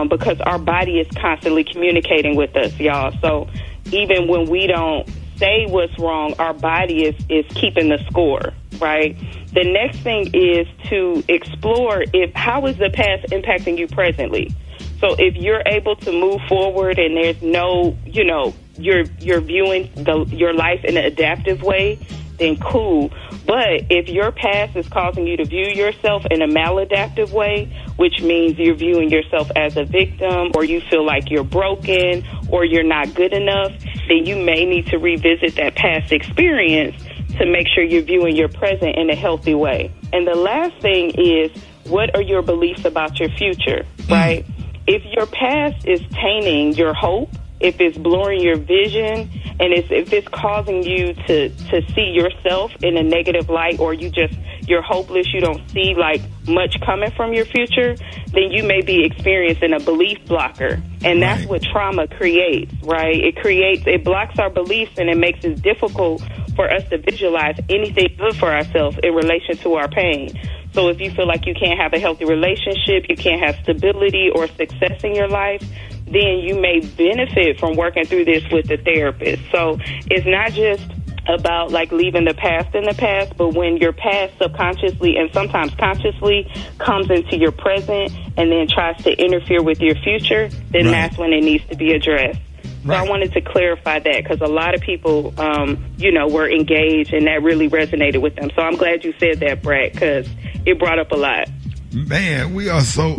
because our body is constantly communicating with us, y'all. So even when we don't say what's wrong, our body is keeping the score, right? The next thing is to explore how is the past impacting you presently. So if you're able to move forward and there's no, you're viewing your life in an adaptive way, then cool. But if your past is causing you to view yourself in a maladaptive way, which means you're viewing yourself as a victim, or you feel like you're broken or you're not good enough, then you may need to revisit that past experience to make sure you're viewing your present in a healthy way. And the last thing is, what are your beliefs about your future, right? If your past is tainting your hope, if it's blurring your vision, and if it's causing you to see yourself in a negative light, or you're hopeless, you don't see like much coming from your future, then you may be experiencing a belief blocker. And that's what trauma creates, right? It blocks our beliefs, and it makes it difficult for us to visualize anything good for ourselves in relation to our pain. So if you feel like you can't have a healthy relationship, you can't have stability or success in your life, then you may benefit from working through this with a therapist. So it's not just about like leaving the past in the past, but when your past subconsciously and sometimes consciously comes into your present and then tries to interfere with your future, then that's when it needs to be addressed. So I wanted to clarify that, because a lot of people, were engaged, and that really resonated with them. So I'm glad you said that, Brad, because it brought up a lot. Man, we are so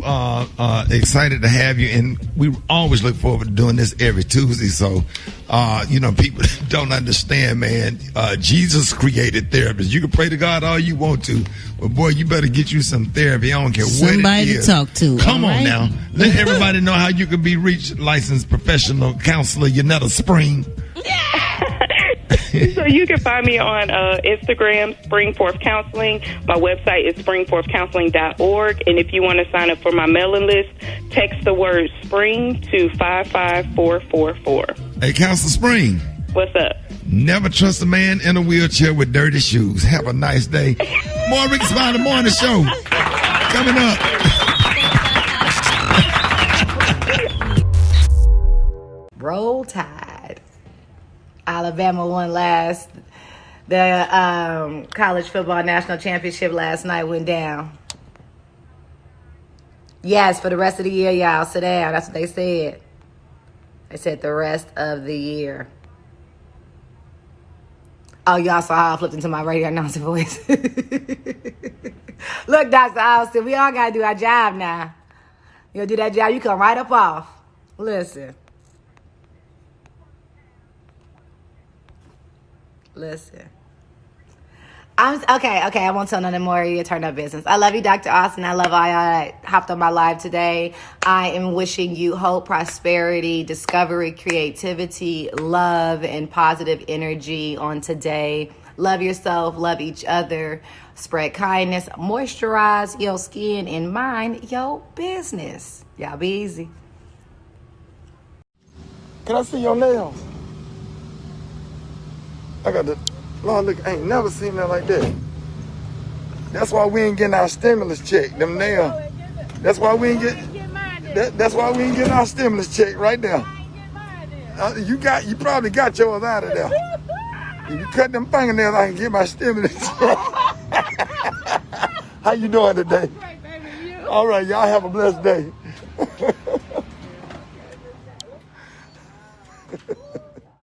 excited to have you, and we always look forward to doing this every Tuesday. So, people don't understand, man. Jesus created therapists. You can pray to God all you want to, but boy, you better get you some therapy. I don't care what it is. Somebody to talk to. Come on now. Let everybody know how you can be reached. Licensed professional counselor, Yanetta Spring. So you can find me on Instagram, Springforth Counseling. My website is springforthcounseling.org. And if you want to sign up for my mailing list, text the word SPRING to 55444. Hey, Counselor Spring. What's up? Never trust a man in a wheelchair with dirty shoes. Have a nice day. More Rickey Smiley Morning Show coming up. Roll Tide. Alabama won the college football national championship last night. Went down. Yes, for the rest of the year, y'all. Sit down. That's what they said. They said the rest of the year. Oh, y'all saw how I flipped into my radio announcer voice. Look, Dr. Austin, we all got to do our job now. You'll do that job, you come right up off. Listen. Okay, I won't tell none more of your turn up business. I love you, Dr. Austin. I love all y'all that hopped on my live today. I am wishing you hope, prosperity, discovery, creativity, love, and positive energy on today. Love yourself, love each other, spread kindness, moisturize your skin, and mind your business. Y'all be easy. Can I see your nails? I got the, Lord, look, I ain't never seen that like that. That's why we ain't getting our stimulus check. Them nail. That's why we ain't that's why we ain't getting our stimulus check right there. You probably got yours out of there. If you cut them fingernails, I can get my stimulus check. How you doing today? All right, y'all have a blessed day.